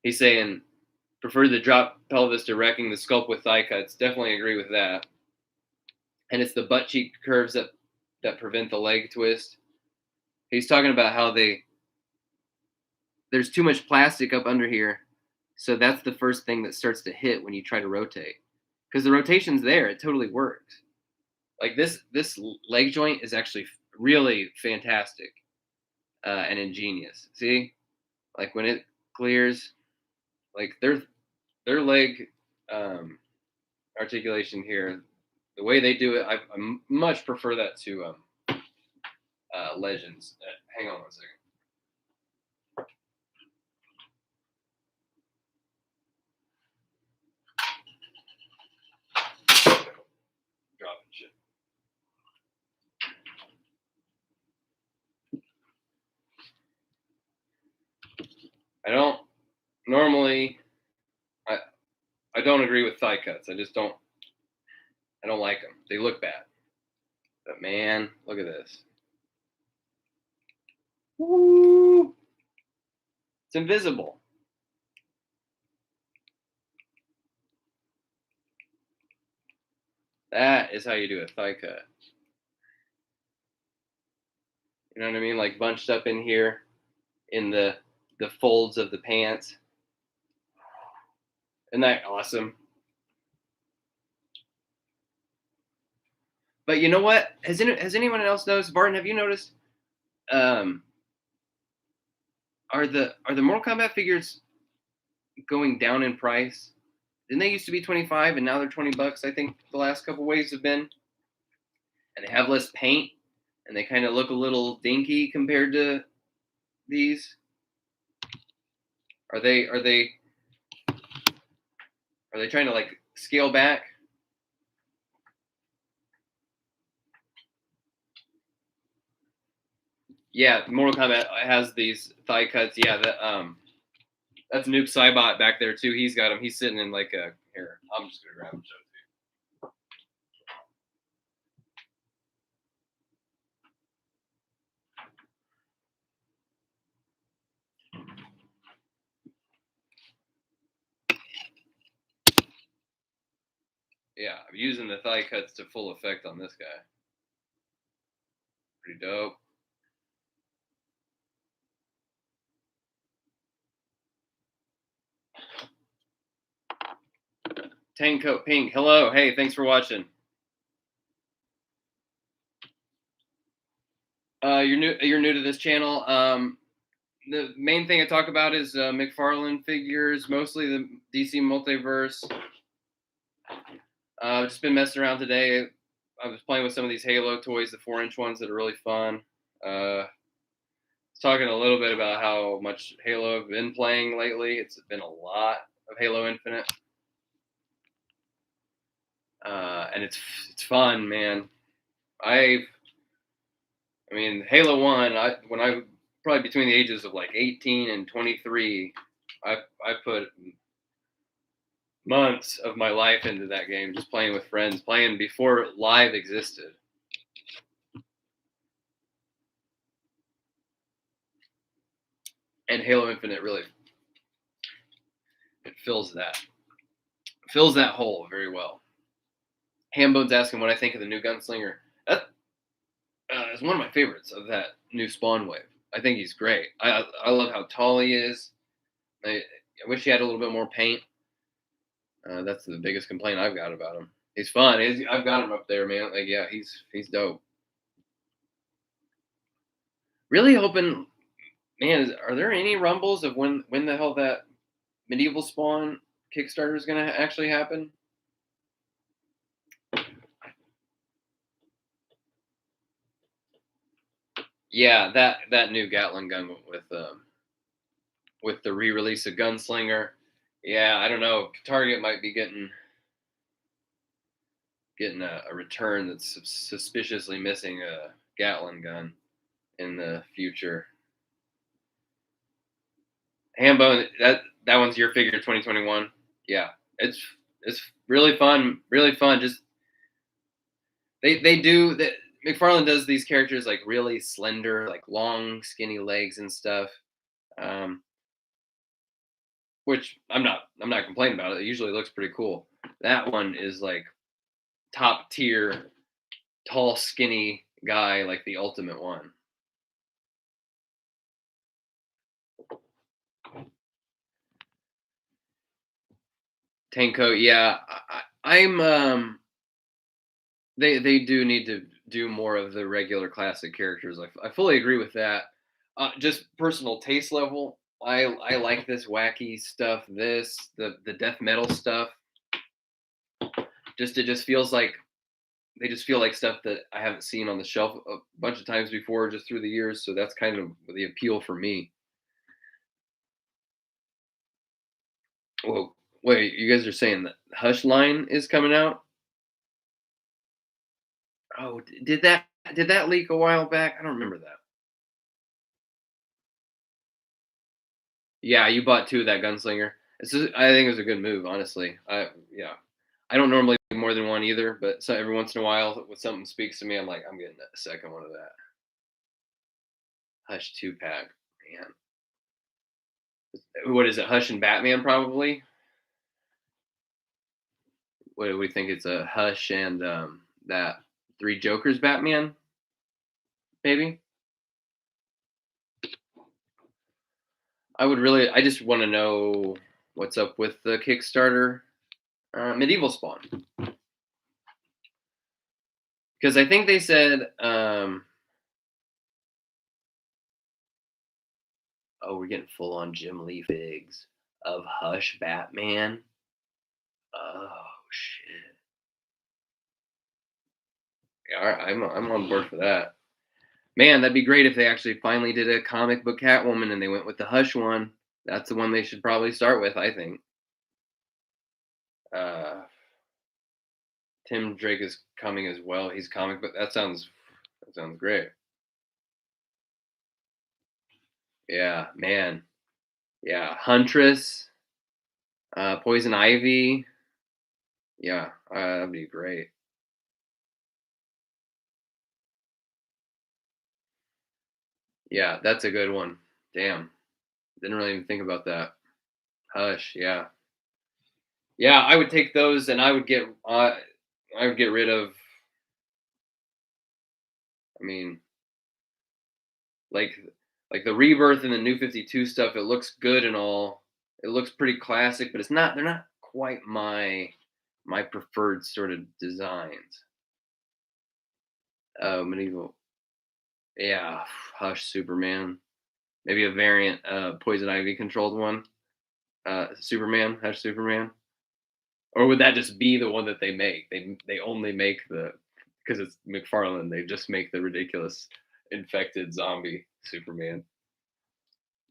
He's saying, prefer the drop pelvis to wrecking the sculpt with thigh cuts. Definitely agree with that. And it's the butt cheek curves that prevent the leg twist. He's talking about how there's too much plastic up under here. So that's the first thing that starts to hit when you try to rotate. Because the rotation's there. It totally works. Like this leg joint is actually really fantastic and ingenious. See, like when it clears, like their leg articulation here, the way they do it, I much prefer that to Legends. Hang on one second. Dropping shit. I don't normally. I don't agree with thigh cuts. I just don't. I don't like them. They look bad. But man, look at this. Woo! It's invisible. That is how you do a thigh cut. You know what I mean? Like bunched up in here in the folds of the pants. Isn't that awesome? But you know what? Has anyone else noticed? Barton, have you noticed? Are the Mortal Kombat figures going down in price? Didn't they used to be 25 and now they're $20? I think the last couple waves have been, and they have less paint and they kind of look a little dinky compared to these. Are they trying to like scale back? Yeah, Mortal Kombat has these thigh cuts. Yeah, that's Noob Saibot back there too. He's got him. He's sitting in like a here. I'm just gonna grab him. Yeah, I'm using the thigh cuts to full effect on this guy. Pretty dope. Tank Coat Pink. Hello. Hey, thanks for watching. You're new to this channel. The main thing I talk about is McFarlane figures, mostly the DC multiverse. I've just been messing around today. I was playing with some of these Halo toys, the 4-inch ones that are really fun. Talking a little bit about how much Halo I've been playing lately. It's been a lot of Halo Infinite, and it's fun, man. I mean, Halo 1. When I probably between the ages of like 18 and 23, I put months of my life into that game, just playing with friends, playing before live existed. And Halo Infinite really fills that hole very well. Hambone's asking what I think of the new Gunslinger. That is one of my favorites of that new Spawn wave. I think he's great. I love how tall he is. I wish he had a little bit more paint. That's the biggest complaint I've got about him. He's fun. I've got him up there, man. Like, yeah, he's dope. Really hoping, man. Are there any rumbles of when the hell that Medieval Spawn Kickstarter is going to actually happen? Yeah, that new Gatling gun with the re-release of Gunslinger. Yeah, I don't know. Target might be getting a return that's suspiciously missing a Gatling gun in the future. Hambone, that one's your figure 2021. Yeah, it's really fun, really fun. Just they do that. McFarlane does these characters like really slender, like long, skinny legs and stuff. Which I'm not complaining about it. It usually looks pretty cool. That one is like top tier, tall, skinny guy, like the ultimate one. Tanko, yeah, I'm They do need to do more of the regular classic characters. I fully agree with that. Just personal taste level. I like this wacky stuff. The death metal stuff. Just it just feels like they just feel like stuff that I haven't seen on the shelf a bunch of times before, just through the years. So that's kind of the appeal for me. Well, wait, you guys are saying that Hush line is coming out? Oh, did that leak a while back? I don't remember that. Yeah, you bought 2 of that gunslinger. I think it was a good move, honestly. Yeah. I don't normally do more than one either, but so every once in a while, when something speaks to me, I'm like, I'm getting a second one of that. Hush 2 pack, man. What is it? Hush and Batman, probably. What do we think? It's a Hush and that Three Jokers Batman, maybe. I just want to know what's up with the Kickstarter Medieval Spawn, because I think they said, oh, we're getting full on Jim Lee figs of Hush Batman. Oh shit! Yeah, all right, I'm on board for that. Man, that'd be great if they actually finally did a comic book Catwoman and they went with the Hush one. That's the one they should probably start with, I think. Uh, Tim Drake is coming as well. He's comic, but that sounds great. Yeah, man. Yeah, Huntress, Poison Ivy. Yeah, that'd be great. Yeah, that's a good one. Damn, didn't really even think about that. Hush. Yeah, yeah. I would take those, and I would get rid of. I mean, like like the rebirth and the New 52 stuff. It looks good and all. It looks pretty classic, but it's not. They're not quite my preferred sort of designs. Medieval. Yeah, Hush Superman. Maybe a variant Poison Ivy controlled one. Superman, Hush Superman. Or would that just be the one that they make? They only make the, because it's McFarlane. They just make the ridiculous infected zombie Superman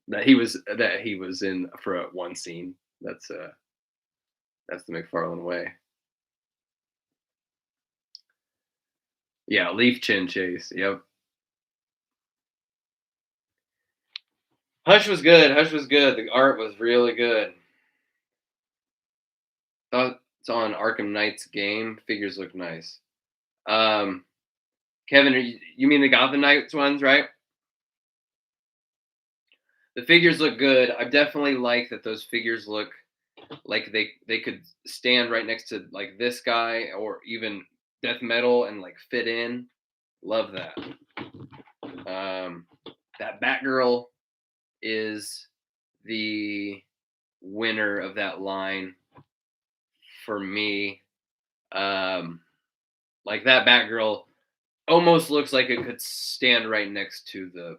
that he was in for one scene. That's the McFarlane way. Yeah, Leaf Chin Chase. Yep. Hush was good. Hush was good. The art was really good. Thoughts on Arkham Knight's game? Figures look nice. Um, Kevin, you mean the Gotham Knights ones, right? The figures look good. I definitely like that those figures look like they could stand right next to like this guy or even death metal and like fit in. Love that. Um, that Batgirl is the winner of that line for me. Um, like that Batgirl almost looks like it could stand right next to the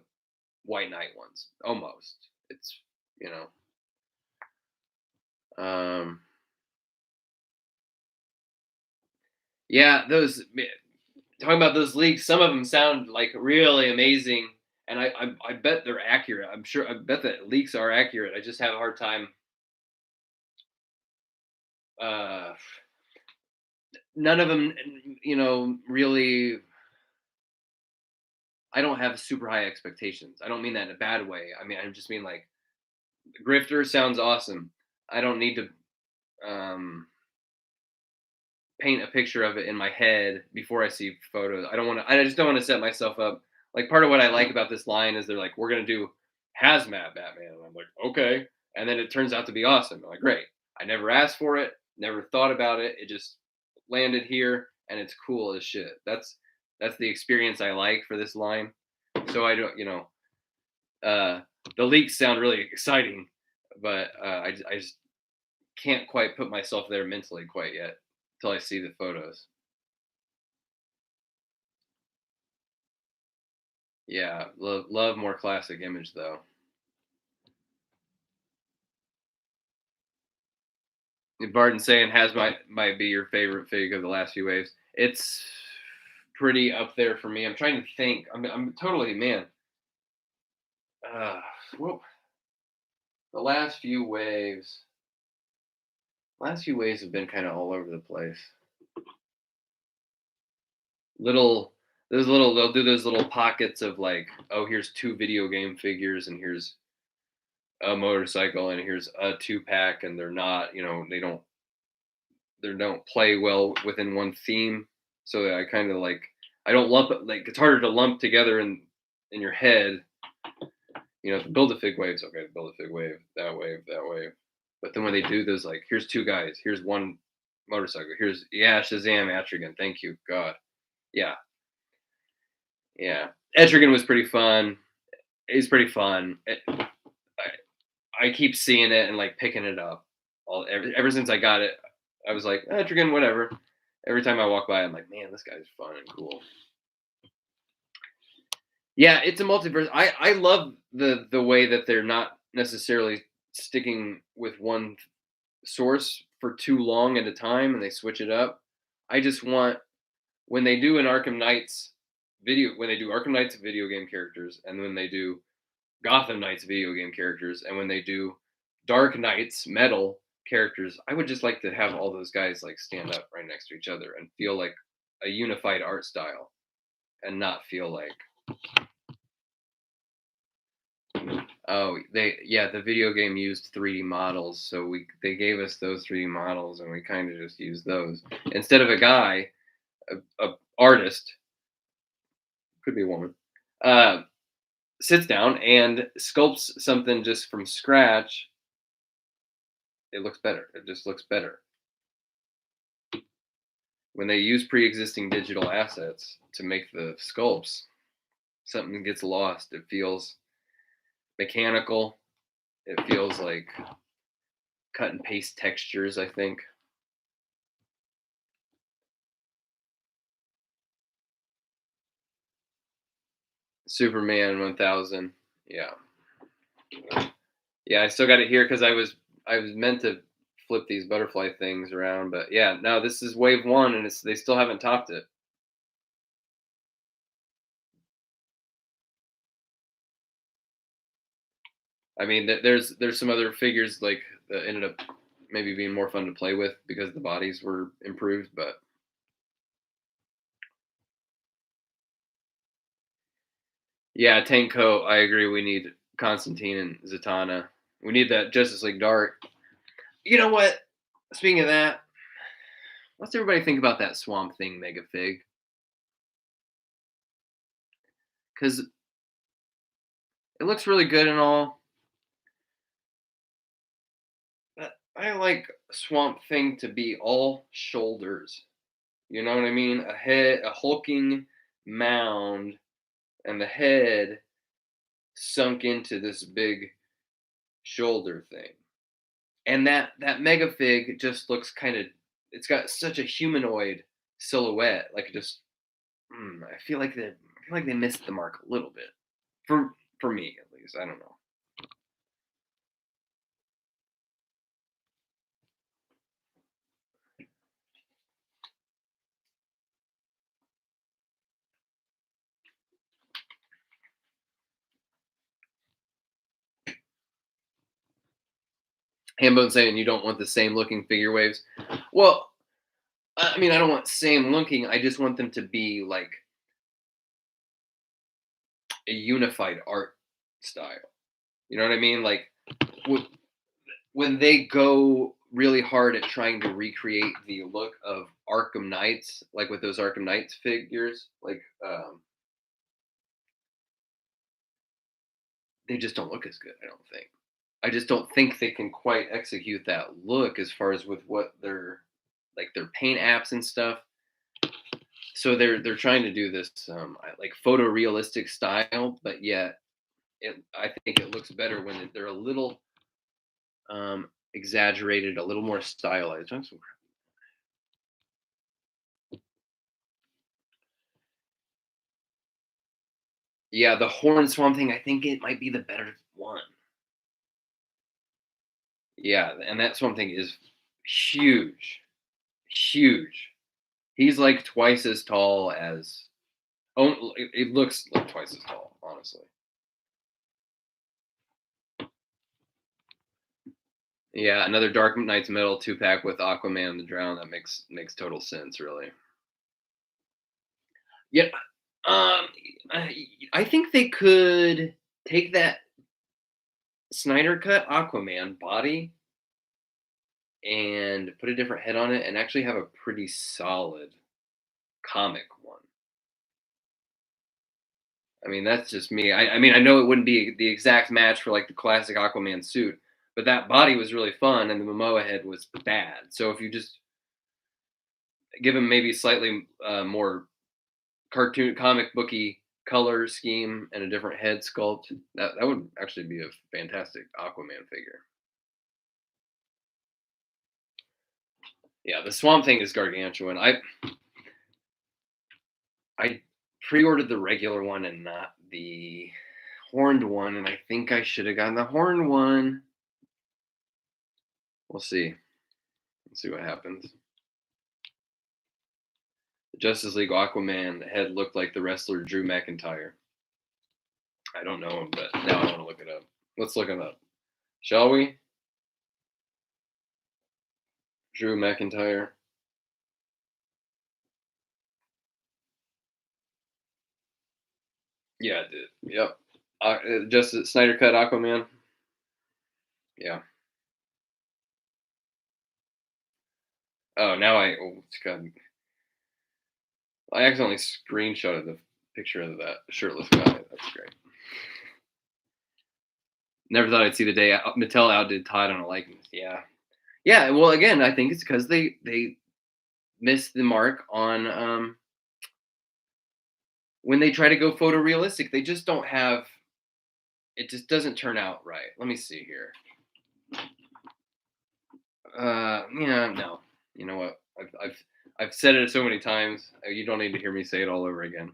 White Knight ones. Almost. It's you know. Um, yeah, those talking about those leaks. Some of them sound like really amazing, and I bet they're accurate. I bet that leaks are accurate. I just have a hard time. Uh, None of them, really. I don't have super high expectations. I don't mean that in a bad way. I mean, I just mean like Grifter sounds awesome. I don't need to um, paint a picture of it in my head before I see photos. I don't want to. I just don't want to set myself up. Like part of what I like about this line is they're like, we're gonna do Hazmat Batman, and I'm like, okay, and then it turns out to be awesome. I'm like, great. I never asked for it, never thought about it. It just landed here, and it's cool as shit. That's the experience I like for this line. So I don't, uh, the leaks sound really exciting, but I just can't quite put myself there mentally quite yet until I see the photos. Yeah, love more classic image though. Barton saying might be your favorite fig of the last few waves. It's pretty up there for me. I'm trying to think. I'm totally man. Uh, well, the last few waves have been kind of all over the place. Little those little they'll do those little pockets of like, oh, here's two video game figures and here's a motorcycle and here's a two pack and they're not, they don't play well within one theme. So I kind of like I don't lump it like it's harder to lump together in your head. To build a fig wave, it's okay to build a fig wave, that wave, that wave. But then when they do those, like, here's two guys, here's one motorcycle, here's Shazam, Etrigan, thank you, God, yeah, yeah. Etrigan was pretty fun. It's pretty fun. I keep seeing it and like picking it up. Ever since I got it, I was like Etrigan, whatever. Every time I walk by, I'm like, man, this guy's fun and cool. Yeah, it's a multiverse. I love the way that they're not necessarily sticking with one source for too long at a time and they switch it up. I just want when they do Arkham Knights video game characters and when they do Gotham Knights video game characters and when they do Dark Knights metal characters, I would just like to have all those guys like stand up right next to each other and feel like a unified art style and not feel like the video game used 3D models, so they gave us those 3D models, and we kind of just used those instead of a guy, a artist, could be a woman, sits down and sculpts something just from scratch. It looks better. It just looks better when they use pre-existing digital assets to make the sculpts. Something gets lost. It feels mechanical. It feels like cut and paste textures, I think. Superman 1000. Yeah. Yeah, I still got it here because I was meant to flip these butterfly things around, but yeah, no, this is wave one and they still haven't topped it. I mean, there's some other figures like that ended up maybe being more fun to play with because the bodies were improved, but yeah, Tanko, I agree. We need Constantine and Zatanna. We need that Justice League Dark. You know what? Speaking of that, what's everybody think about that Swamp Thing Mega Fig? Because it looks really good and all, but I like Swamp Thing to be all shoulders. You know what I mean? A head, a hulking mound, and the head sunk into this big shoulder thing. And that mega fig just looks kind of it's got such a humanoid silhouette. Like just I feel like they missed the mark a little bit. For me at least. I don't know. Hambone saying you don't want the same looking figure waves. Well, I mean I don't want same looking. I just want them to be like a unified art style. You know what I mean? Like when they go really hard at trying to recreate the look of Arkham Knights, like with those Arkham Knights figures, like they just don't look as good. I don't think. I just don't think they can quite execute that look as far as with what their paint apps and stuff. So they're trying to do this like photorealistic style, but yet I think it looks better when they're a little exaggerated, a little more stylized. Yeah, the Horn Swamp Thing, I think it might be the better one. Yeah, and that Swamp Thing is huge, huge. He's like twice as tall as. Oh, it looks like twice as tall, honestly. Yeah, another Dark Knight's Metal 2-pack with Aquaman and the Drown. That makes total sense, really. Yeah, I think they could take that Snyder cut Aquaman body and put a different head on it and actually have a pretty solid comic one. I mean, that's just me. I mean, I know it wouldn't be the exact match for like the classic Aquaman suit, but that body was really fun and the Momoa head was bad. So if you just give him maybe slightly more cartoon comic booky color scheme and a different head sculpt, that would actually be a fantastic Aquaman figure. Yeah, the Swamp Thing is gargantuan. I pre-ordered the regular one and not the horned one, and I think I should have gotten the horned one. We'll see. Let's see what happens. The Justice League Aquaman head looked like the wrestler Drew McIntyre. I don't know him, but now I want to look it up. Let's look him up, shall we? Drew McIntyre. Yeah, it did. Yep. Just Snyder cut Aquaman. Yeah. Oh, now God. I accidentally screenshotted the picture of that shirtless guy. That's great. Never thought I'd see the day Mattel outdid Todd on a likeness. Yeah. Yeah. Well, again, I think it's because they missed the mark on when they try to go photorealistic. They just don't have. It just doesn't turn out right. Let me see here. Yeah, no. You know what? I've said it so many times. You don't need to hear me say it all over again.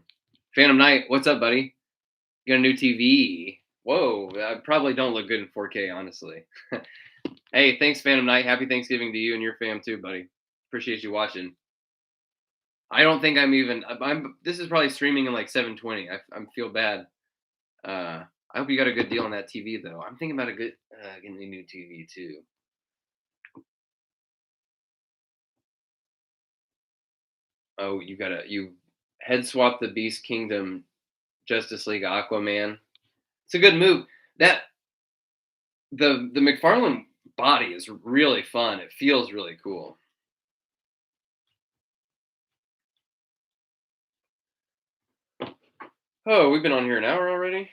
Phantom Knight, what's up, buddy? You got a new TV? Whoa, I probably don't look good in 4K, honestly. Hey, thanks, Phantom Knight. Happy Thanksgiving to you and your fam too, buddy. Appreciate you watching. I don't think I'm even. I'm. This is probably streaming in like 720. I feel bad. I hope you got a good deal on that TV though. I'm thinking about getting a new TV too. Oh, you head swap the Beast Kingdom Justice League Aquaman. It's a good move. That the McFarlane body is really fun. It feels really cool. Oh, we've been on here an hour already.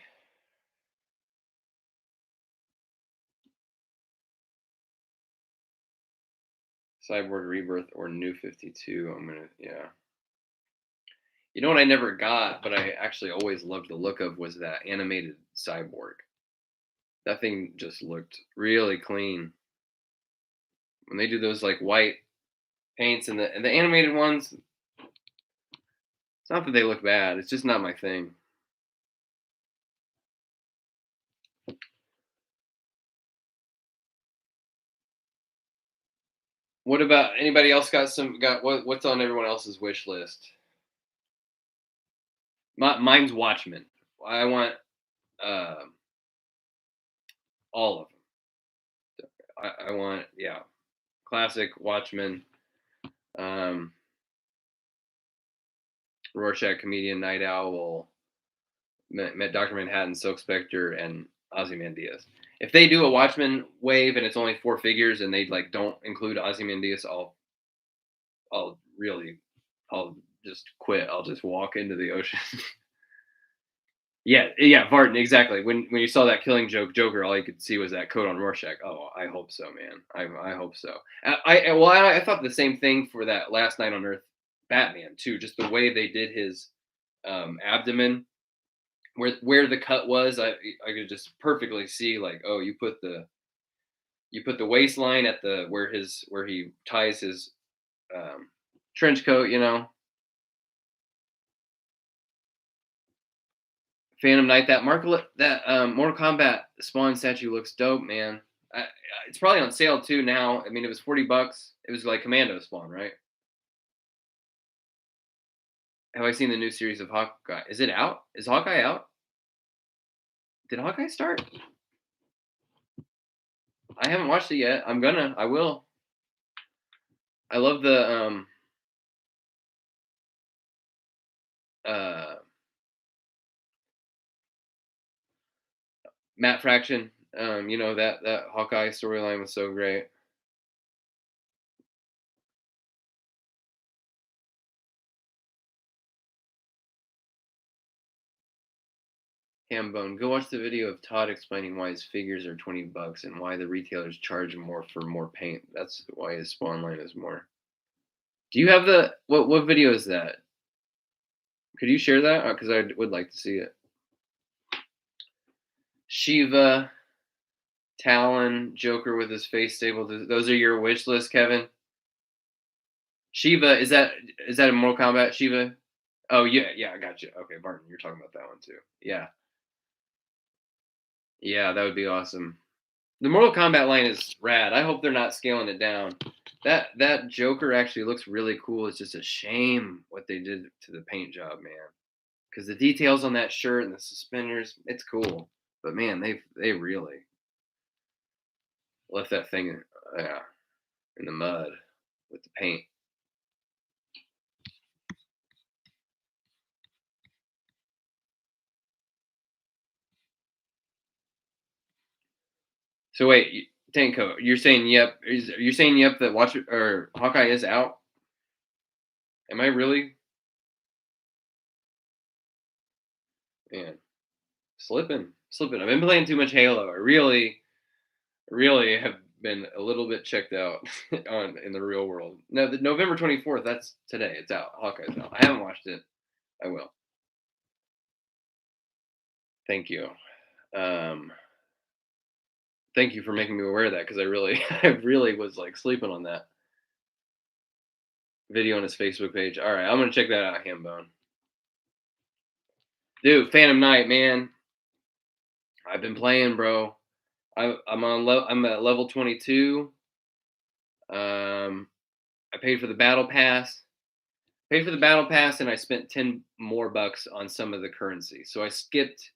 Cyborg Rebirth or New 52. Yeah. You know what I never got, but I actually always loved the look of was that animated Cyborg. That thing just looked really clean. When they do those like white paints and the animated ones, it's not that they look bad. It's just not my thing. What about anybody else got what's on everyone else's wish list? Mine's Watchmen. I want uh, all of them. I want classic Watchmen. Um, Rorschach, Comedian, Night Owl, Dr. Manhattan, Silk Spectre, and Ozymandias. If they do a Watchmen wave and it's only 4 figures and they like don't include Ozymandias, I'll really I'll just quit. I'll just walk into the ocean. Yeah, Vartan, exactly. When you saw that Killing Joke Joker, all you could see was that coat on Rorschach. Oh, I hope so, man. I hope so. I thought the same thing for that Last Night on Earth Batman too. Just the way they did his abdomen, where the cut was, I could just perfectly see like, oh, you put the waistline at the where he ties his trench coat. Phantom Knight, that Mortal Kombat Spawn statue looks dope, man. It's probably on sale too now. I mean, it was $40. It was like Commando Spawn, right? Have I seen the new series of Hawkeye? Is it out? Is Hawkeye out? Did Hawkeye start? I haven't watched it yet. I'm gonna. I will. I love the uh Matt Fraction. That Hawkeye storyline was so great. Hambone, go watch the video of Todd explaining why his figures are $20 and why the retailers charge more for more paint. That's why his spawn line is more. Do you have the what video is that? Could you share that? Because I would like to see it. Shiva, Talon, Joker with his face stable. Those are your wish list, Kevin. Shiva, is that a Mortal Kombat Shiva? Oh yeah, I got you. Okay, Barton, you're talking about that one too. Yeah, yeah, that would be awesome. The Mortal Kombat line is rad. I hope they're not scaling it down. That Joker actually looks really cool. It's just a shame what they did to the paint job, man. Because the details on that shirt and the suspenders, it's cool. But man, they really left that thing in the mud with the paint. So wait, Tanko, you're saying yep? You're saying yep that Watch or Hawkeye is out? Am I really? Man, slipping. I've been playing too much Halo. I really have been a little bit checked out in the real world. No, the November 24th. That's today. It's out. Hawkeye's out. I haven't watched it. I will. Thank you. Um, Thank you for making me aware of that because I really was like sleeping on that video on his Facebook page. All right, I'm gonna check that out, Hambone. Dude, Phantom Knight, man. I've been playing, bro. I'm at level 22. I paid for the battle pass. Paid for the battle pass, and I spent 10 more bucks on some of the currency. So I skipped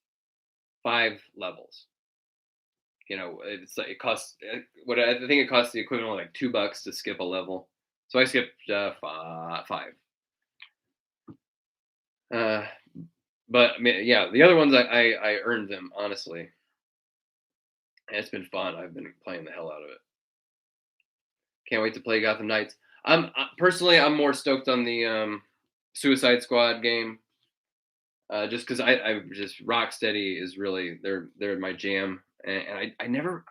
5 levels. It's like it costs what I think it costs the equivalent of like $2 to skip a level. So I skipped 5. Uh, but I mean, yeah, the other ones I earned them honestly, and it's been fun. I've been playing the hell out of it. Can't wait to play Gotham Knights. Personally, I'm more stoked on the Suicide Squad game, just because I just Rocksteady is really they're my jam, and I never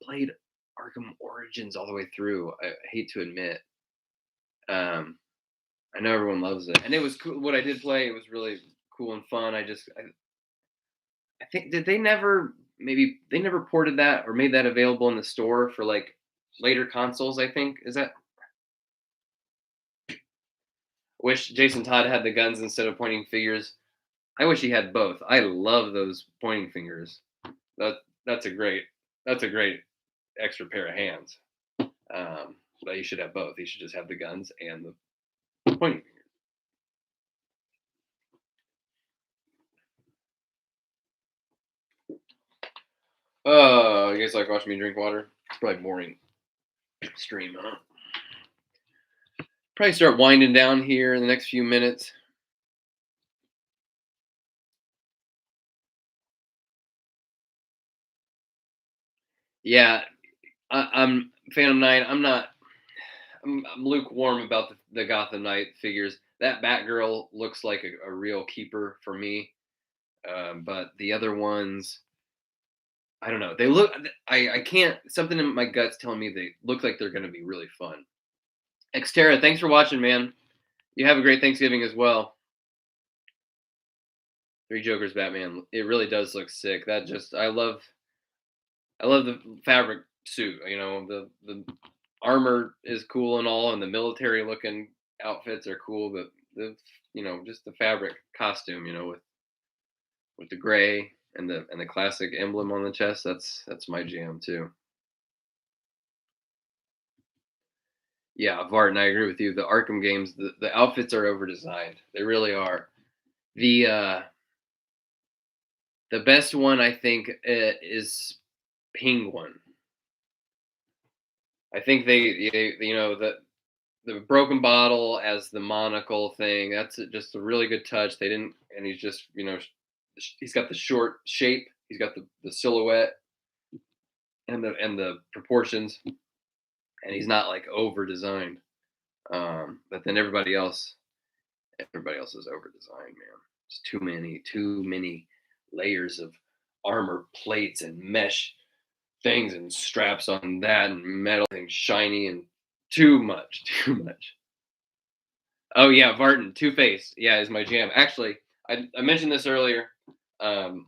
played Arkham Origins all the way through. I hate to admit. I know everyone loves it, and it was cool. What I did play, it was really cool and fun. I think did they never maybe they never ported that or made that available in the store for like later consoles. I think is that. Wish Jason Todd had the guns instead of pointing fingers. I wish he had both. I love those pointing fingers. That that's a great that's a great extra pair of hands. But he should have both. He should just have the guns and the pointing fingers. Oh, you guys like watching me drink water? It's probably boring stream, huh? Probably start winding down here in the next few minutes. Yeah, I'm Phantom Knight. I'm lukewarm about the Gotham Knight figures. That Batgirl looks like a real keeper for me, but the other ones, I don't know. They look. I can't. Something in my guts telling me they look like they're going to be really fun. Xterra, thanks for watching, man. You have a great Thanksgiving as well. Three Jokers, Batman. It really does look sick. I love the fabric suit. The armor is cool and all, and the military looking outfits are cool, but just the fabric costume, with with the gray and the classic emblem on the chest. That's my jam too. Yeah, Vartan, I agree with you. The Arkham games, the outfits are over designed. They really are. The best one I think is Penguin. I think they you know the broken bottle as the monocle thing. That's just a really good touch. They didn't, and he's just he's got the short shape. He's got the silhouette and the proportions, and he's not like over designed. But then everybody else is over designed, man. It's too many layers of armor plates and mesh things and straps on that and metal things shiny and too much, too much. Oh yeah, Vartan, Two Face, yeah, is my jam. Actually, I mentioned this earlier. Um,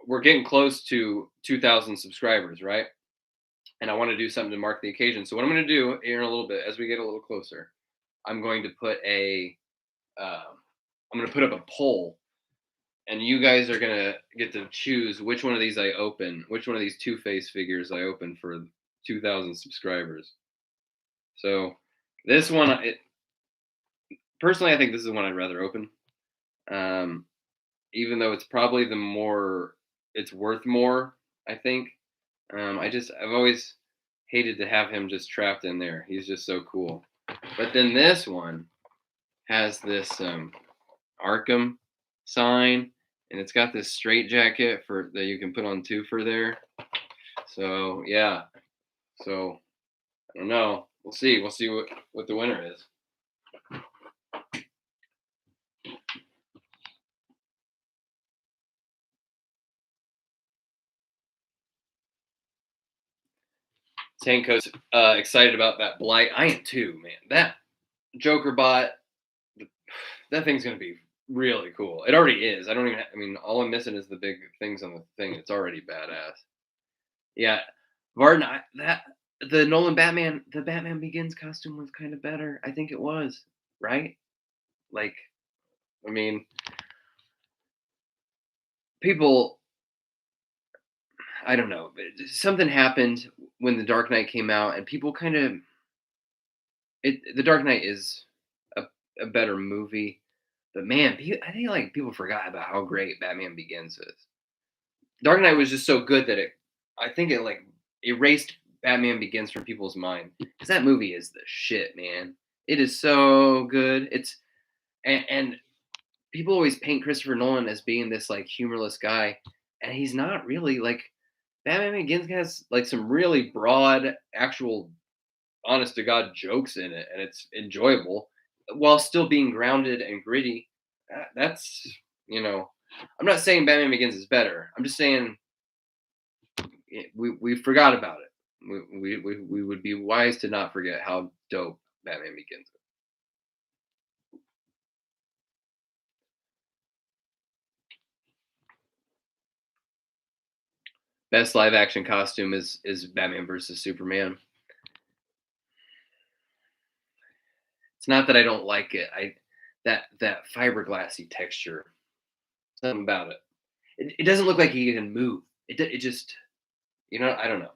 we're getting close to 2,000 subscribers, right? And I want to do something to mark the occasion. So what I'm going to do here in a little bit, as we get a little closer, I'm going to put I'm going to put up a poll, and you guys are going to get to choose which one of these I open, which one of these Two Face figures I open for 2,000 subscribers. So this one, personally, I think this is the one I'd rather open. Even though it's probably it's worth more, I think. I've always hated to have him just trapped in there. He's just so cool. But then this one has this Arkham sign, and it's got this straight jacket that you can put on Twofer there. So yeah. So I don't know. We'll see. We'll see what the winner is. Tanko's excited about that Blight. I am too, man. That Joker bot, that thing's gonna be really cool. It already is. I mean, all I'm missing is the big things on the thing. It's already badass. Yeah, Varden. The Nolan Batman, the Batman Begins costume was kind of better. I think it was, right? Like, I mean, people. I don't know. Something happened when The Dark Knight came out, and people kind of The Dark Knight is a, a better movie, but man, I think like people forgot about how great Batman Begins is. Dark Knight was just so good that I think it like erased Batman Begins from people's mind because that movie is the shit, man. It is so good. And people always paint Christopher Nolan as being this like humorless guy, and he's not really. Like Batman Begins has like some really broad, actual, honest to God jokes in it, and it's enjoyable while still being grounded and gritty. That's I'm not saying Batman Begins is better. I'm just saying we forgot about it. We would be wise to not forget how dope Batman Begins is. Best live action costume is Batman versus Superman. It's not that I don't like it. That fiberglassy texture, something about it. It doesn't look like he can move. It just I don't know.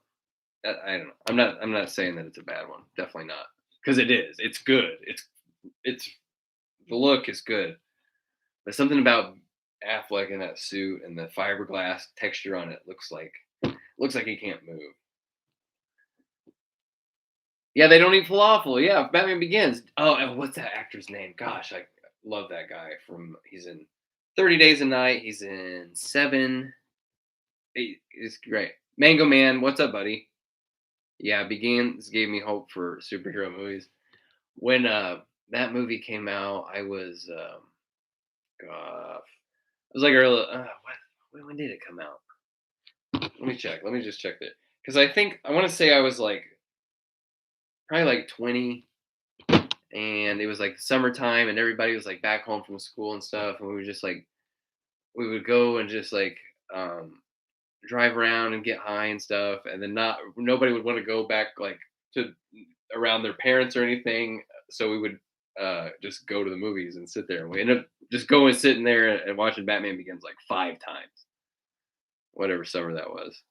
I don't know. I'm not saying that it's a bad one. Definitely not. Because it is. It's good. It's the look is good. But something about Affleck in that suit and the fiberglass texture on it looks like he can't move. Yeah, they don't eat falafel. Yeah, Batman Begins. Oh, and what's that actor's name? Gosh, I love that guy he's in 30 Days a Night. He's in Seven. He's great. Mango Man, what's up, buddy? Yeah, Begins gave me hope for superhero movies. When that movie came out, I was it was like early. When did it come out? Let me check. Let me just check that because I want to say I was like probably like 20, and it was like summertime, and everybody was like back home from school and stuff, and we would go and just like drive around and get high and stuff, and then nobody would want to go back like to around their parents or anything, so we would just go to the movies and sit there, and we ended up just going sitting there and watching Batman Begins like 5 times, whatever summer that was.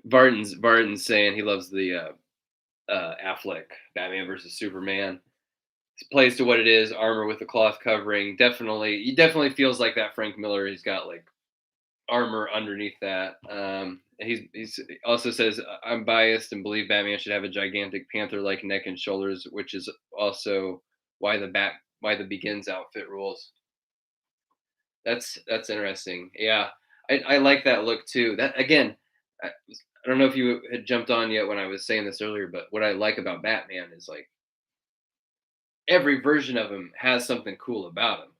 Barton's saying he loves the Affleck Batman versus Superman. It plays to what it is, armor with the cloth covering. Definitely, he definitely feels like that Frank Miller. He's got like armor underneath that. He's also says I'm biased and believe Batman should have a gigantic panther-like neck and shoulders, which is also why the Begins outfit rules. That's interesting. Yeah, I like that look too. That again, I don't know if you had jumped on yet when I was saying this earlier, but what I like about Batman is like every version of him has something cool about him.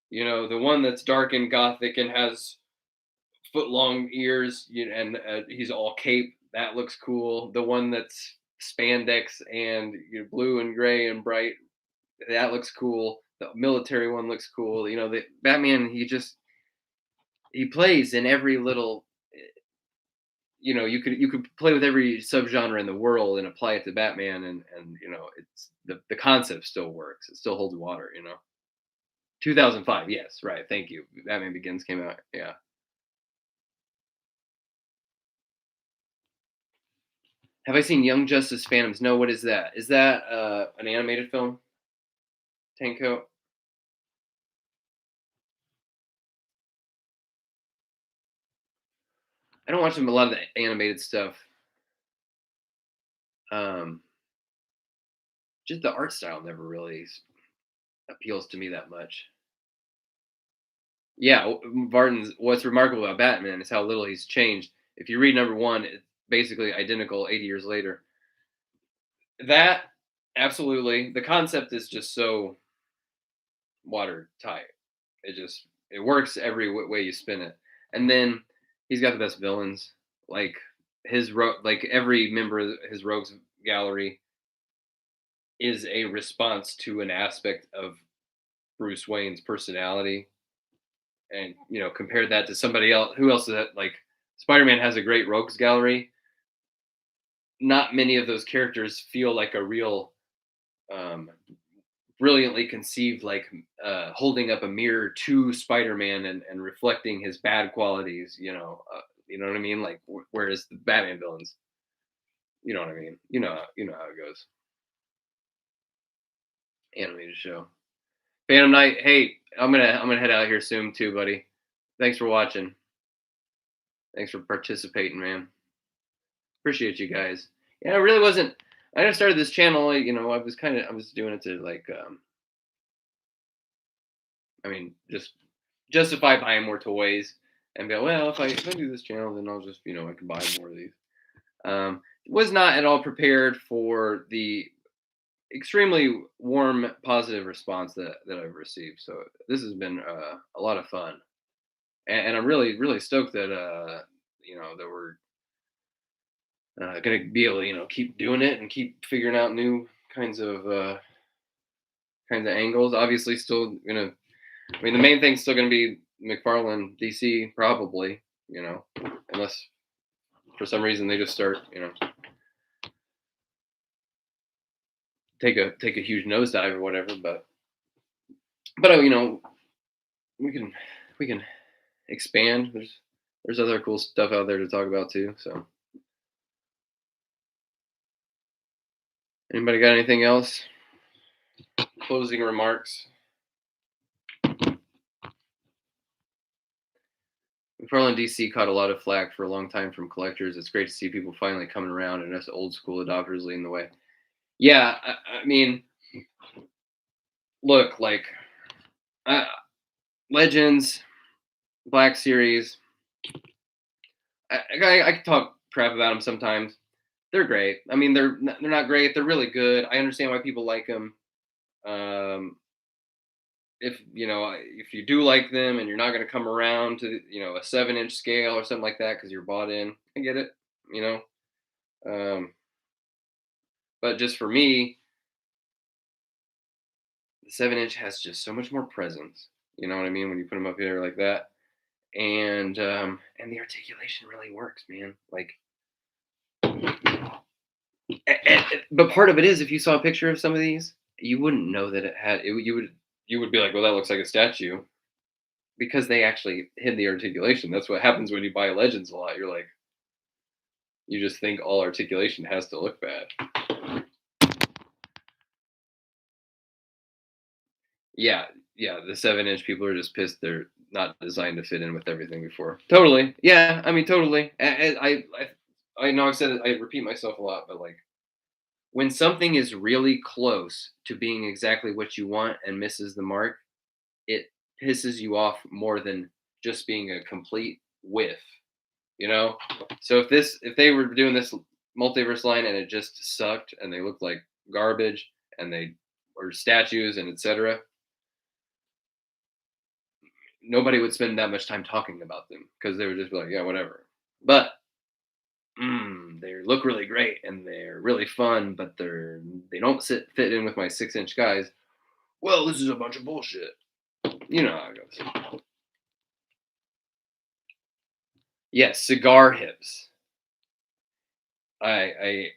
You know, the one that's dark and gothic and has foot long ears, and he's all cape. That looks cool. The one that's spandex and blue and gray and bright. That looks cool. The military one looks cool. You know, the Batman. He plays in every little. You could play with every subgenre in the world and apply it to Batman, and it's the concept still works. It still holds water. 2005. Yes, right. Thank you. Batman Begins came out. Yeah. Have I seen Young Justice Phantoms? No, what is that? Is that an animated film? Tanko? I don't watch a lot of the animated stuff. Um, just the art style never really appeals to me that much. Yeah, Varden's. What's remarkable about Batman is how little he's changed. If you read number one, it's basically identical 80 years later. That absolutely. The concept is just so watertight. It works every way you spin it. And then he's got the best villains. Like like every member of his rogues gallery is a response to an aspect of Bruce Wayne's personality. And compare that to somebody else. Who else is that? Like Spider-Man has a great rogues gallery. Not many of those characters feel like a real um, brilliantly conceived, like holding up a mirror to Spider-Man and reflecting his bad qualities. You know what I mean? Like whereas the Batman villains, you know what I mean? You know how it goes. Animated show. Phantom Knight. Hey, I'm gonna head out here soon too, buddy. Thanks for watching. Thanks for participating, man. Appreciate you guys. Yeah, I really wasn't. I just started this channel. I was doing it to like I mean, just justify buying more toys and go, well, if I do this channel, then I'll just, I can buy more of these. Was not at all prepared for the extremely warm, positive response that I've received. So this has been a lot of fun, and I'm really, really stoked that that we're gonna be able to keep doing it and keep figuring out new kinds of angles. Obviously, still gonna. I mean, the main thing's still gonna be McFarlane DC probably. Unless for some reason they just start take a huge nosedive or whatever. But we can expand. There's other cool stuff out there to talk about too. So anybody got anything else? Closing remarks. McFarlane DC caught a lot of flack for a long time from collectors. It's great to see people finally coming around and us old school adopters leading the way. Yeah, I mean, look, like Legends, Black Series. I can talk crap about them sometimes. They're great. I mean, they're not great. They're really good. I understand why people like them. If you do like them and you're not going to come around to a 7-inch scale or something like that because you're bought in, I get it. But just for me, the 7-inch has just so much more presence. You know what I mean when you put them up here like that, and the articulation really works, man. Like But part of it is, if you saw a picture of some of these, you wouldn't know that it had. You would be like, well, that looks like a statue because they actually hid the articulation. That's what happens when you buy Legends a lot. You're like, you just think all articulation has to look bad. Yeah, yeah. The 7-inch people are just pissed they're not designed to fit in with everything before. Totally. Yeah, I mean, totally. I know I've said it. I repeat myself a lot, but like when something is really close to being exactly what you want and misses the mark, it pisses you off more than just being a complete whiff. You know. So if they were doing this multiverse line and it just sucked and they looked like garbage and they were statues and etc., nobody would spend that much time talking about them because they would just be like, yeah, whatever. But they look really great and they're really fun, but they don't fit in with my 6-inch guys. Well, this is a bunch of bullshit. You know how it goes. Yes, cigar hips. I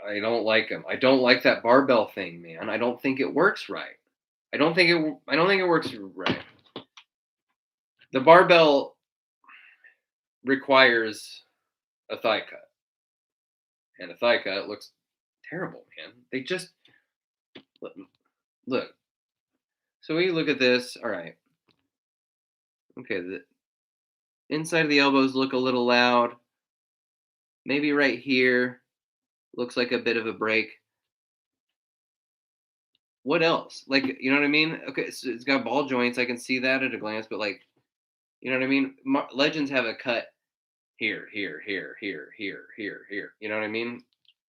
I don't like them. I don't like that barbell thing, man. I don't think it works right. I don't think it works right. The barbell requires a thigh cut, and a thigh cut looks terrible, man. They just look. look so we look at this. All right. Okay. The inside of the elbows look a little loud. Maybe right here looks like a bit of a break. What else? Like, you know what I mean? Okay, so it's got ball joints. I can see that at a glance, but like, you know what I mean? Legends have a cut here, here, here, here, here, here, here. You know what I mean?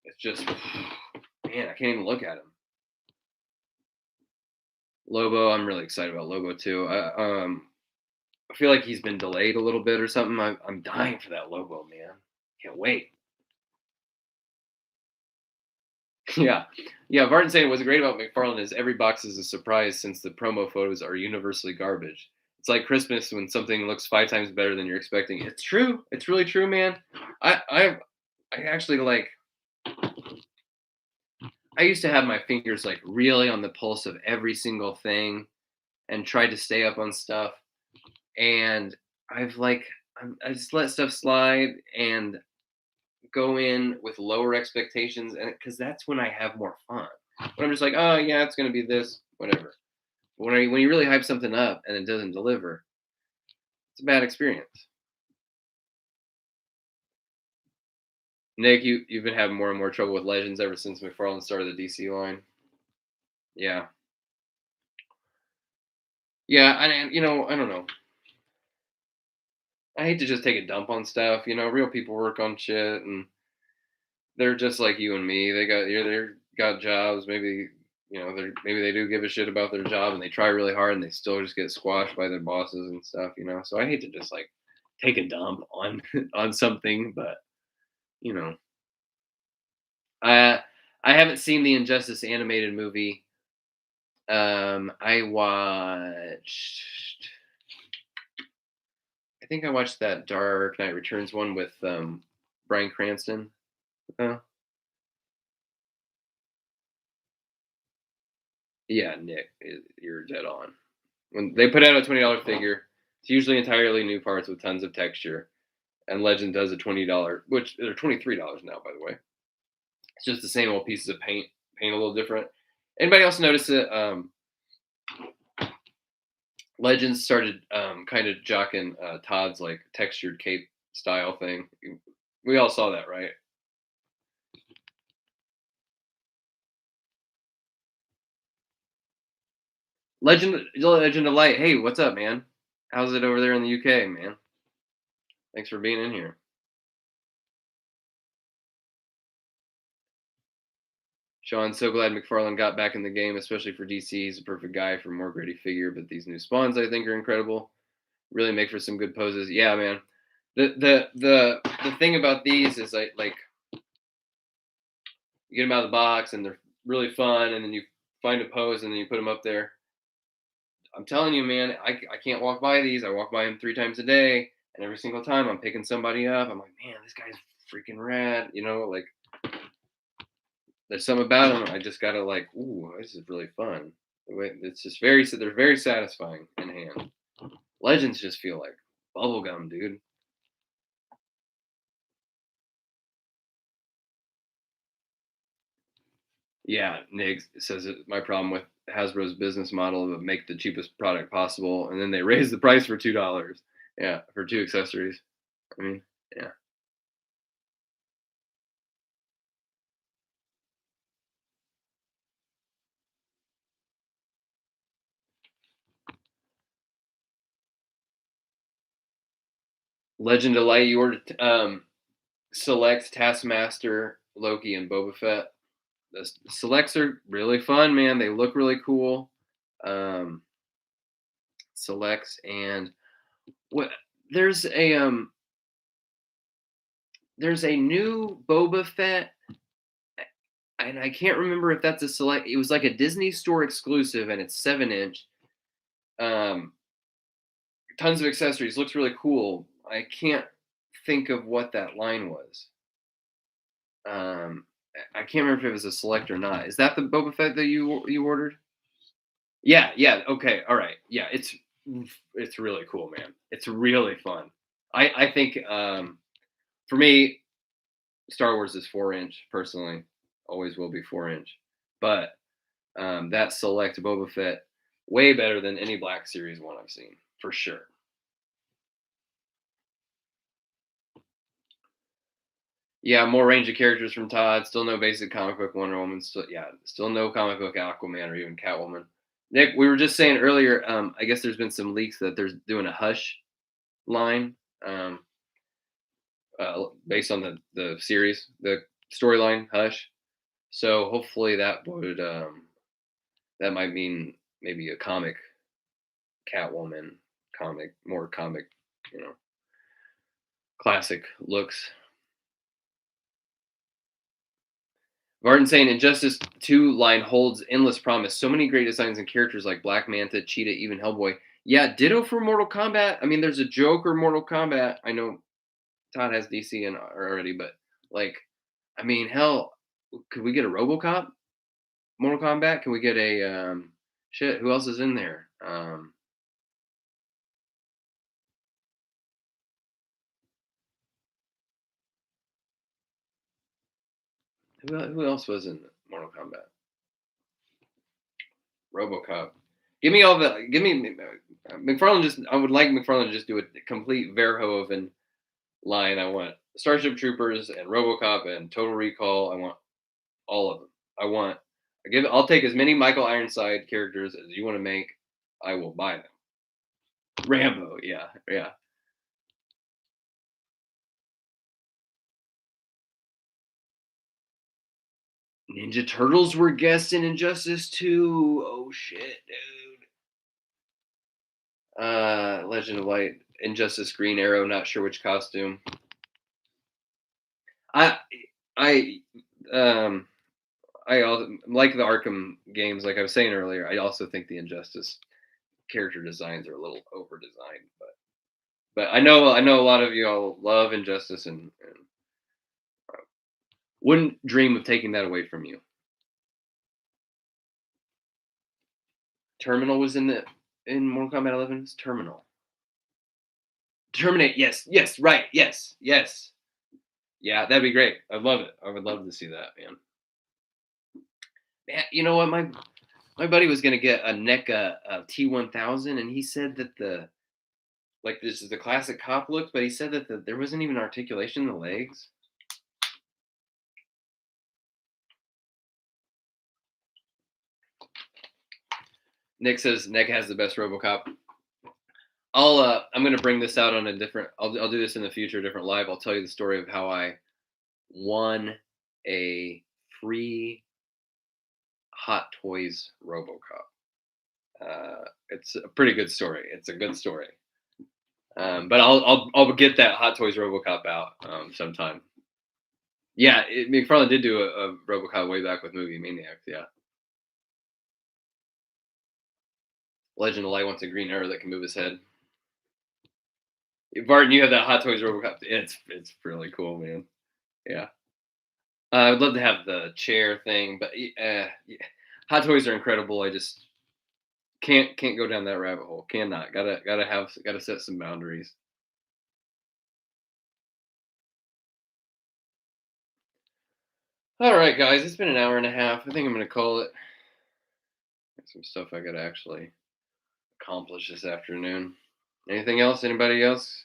It's just, man, I can't even look at him. Lobo, I'm really excited about Lobo too. I feel like he's been delayed a little bit or something. I'm dying for that Lobo, man. Can't wait. Yeah, yeah. Vartan saying what's great about McFarlane is every box is a surprise since the promo photos are universally garbage. It's like Christmas when something looks 5 times better than you're expecting. It's true. It's really true, man. I actually like. I used to have my fingers like really on the pulse of every single thing and try to stay up on stuff. And I've like I just let stuff slide and go in with lower expectations, and because that's when I have more fun. When I'm just like, oh yeah, it's gonna be this, whatever. When you really hype something up and it doesn't deliver, it's a bad experience. Nick, you've been having more and more trouble with Legends ever since McFarlane started the DC line. Yeah, yeah, and I don't know. I hate to just take a dump on stuff. Real people work on shit, and they're just like you and me. They got jobs. Maybe they do give a shit about their job and they try really hard and they still just get squashed by their bosses and stuff. So I hate to just like take a dump on on something, but you know, I I haven't seen the Injustice animated movie. I watched. I think I watched that Dark Knight Returns one with Bryan Cranston. Uh, yeah, Nick, you're dead on. When they put out a $20 figure, it's usually entirely new parts with tons of texture. And Legend does a $20, which they're $23 now, by the way. It's just the same old pieces of paint a little different. Anybody else notice that Legends started kind of jocking Todd's like textured cape style thing? We all saw that, right? Legend of Light. Hey, what's up, man? How's it over there in the UK, man? Thanks for being in here. Sean, so glad McFarlane got back in the game, especially for DC. He's a perfect guy for a more gritty figure, but these new spawns I think are incredible. Really make for some good poses. Yeah, man. The thing about these is like you get them out of the box and they're really fun, and then you find a pose and then you put them up there. I'm telling you, man, I can't walk by these. I walk by them 3 times a day, and every single time I'm picking somebody up. I'm like, man, this guy's freaking rad. Like There's something about them. I just gotta like, ooh, this is really fun. It's just they're very satisfying in hand. Legends just feel like bubblegum, dude. Yeah, Nick says it, my problem with Hasbro's business model of make the cheapest product possible, and then they raise the price for $2. Yeah, for two accessories. I mean, yeah. Legend of Light, you ordered select Taskmaster, Loki, and Boba Fett. The selects are really fun, man. They look really cool. Um, selects and what there's a there's a new Boba Fett, and I can't remember if that's a select. It was like a Disney Store exclusive, and it's 7 inch. Um, tons of accessories. Looks really cool. I can't think of what that line was. Um, I can't remember if it was a select or not. Is that the Boba Fett that you ordered? Yeah, yeah. Okay, all right. Yeah, it's really cool, man. It's really fun. I think for me, Star Wars is 4 inch personally. Always will be 4 inch. But that select Boba Fett way better than any Black Series one I've seen for sure. Yeah, more range of characters from Todd. Still no basic comic book Wonder Woman. Still, yeah, still no comic book Aquaman or even Catwoman. Nick, we were just saying earlier. I guess there's been some leaks that there's doing a Hush line, based on the series, the storyline Hush. So hopefully that might mean maybe a comic Catwoman comic, more comic, you know, classic looks. Martin saying Injustice 2 line holds endless promise. So many great designs and characters like Black Manta, Cheetah, even Hellboy. Yeah, ditto for Mortal Kombat. I mean, there's a Joker Mortal Kombat. I know Todd has DC in already, but like, I mean, hell, could we get a RoboCop Mortal Kombat? Can we get a shit? Who else is in there? Who else was in Mortal Kombat? RoboCop. Give me all the. Give me McFarlane. Just I would like McFarlane to just do a complete Verhoeven line. I want Starship Troopers and RoboCop and Total Recall. I want all of them. I want. I'll take as many Michael Ironside characters as you want to make. I will buy them. Rambo. Yeah. Yeah. Ninja Turtles were guests in Injustice 2. Oh shit, dude. Legend of Light, Injustice Green Arrow, not sure which costume. I I um I also like the Arkham games, like I was saying earlier. I also think the Injustice character designs are a little over designed, but I know a lot of you all love Injustice and wouldn't dream of taking that away from you. Terminal was in Mortal Kombat 11's Terminal. Terminate, yes, yes, right, yes, yes. Yeah, that'd be great. I'd love it. I would love to see that, man. Man, you know what? My buddy was gonna get a NECA T1000, and he said that this is the classic cop look, but he said that there wasn't even articulation in the legs. Nick says Nick has the best RoboCop. I'm gonna bring this out on a different. I'll do this in the future, different live. I'll tell you the story of how I won a free Hot Toys RoboCop. It's a pretty good story. It's a good story. But I'll get that Hot Toys RoboCop out sometime. Yeah, McFarlane did do a RoboCop way back with Movie Maniacs. Yeah, Legend of Light wants a green arrow that can move his head. Barton, you have that Hot Toys RoboCop. It's really cool, man. Yeah. I would love to have the chair thing, but yeah, Hot Toys are incredible. I just can't go down that rabbit hole. Cannot. Gotta set some boundaries. All right, guys, it's been an hour and a half. I think I'm gonna call it. Got some stuff I gotta actually accomplish this afternoon. Anything else? Anybody else?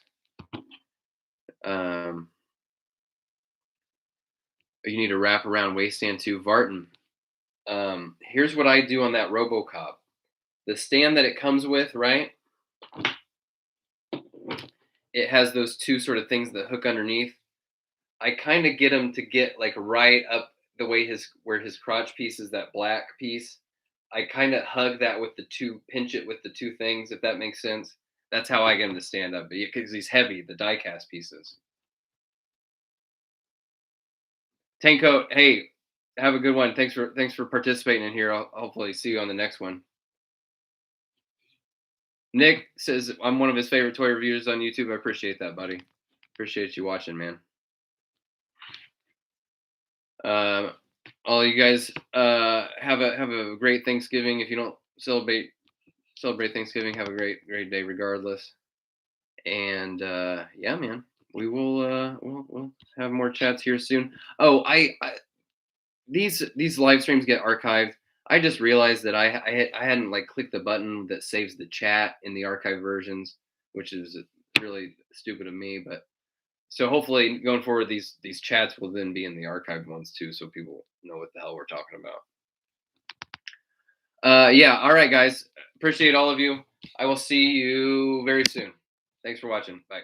Um, you need a wrap around waistband too, Vartan. Here's what I do on that RoboCop. The stand that it comes with, right? It has those two sort of things that hook underneath. I kind of get him to get like right up the way where his crotch piece is, that black piece. I kind of hug that with the two, pinch it with the two things, if that makes sense. That's how I get him to stand up because he's heavy, the die cast pieces. Tanko, hey, have a good one. Thanks for participating in here. I'll hopefully see you on the next one. Nick says I'm one of his favorite toy reviewers on YouTube. I appreciate that, buddy. Appreciate you watching, man. All you guys have a great Thanksgiving. If you don't celebrate Thanksgiving, have a great day regardless. And yeah, man, we'll have more chats here soon. Oh, these live streams get archived. I just realized that I hadn't like clicked the button that saves the chat in the archive versions, which is really stupid of me. But so hopefully going forward, these chats will then be in the archived ones too, so people know what the hell we're talking about. Yeah, all right, guys. Appreciate all of you. I will see you very soon. Thanks for watching. Bye.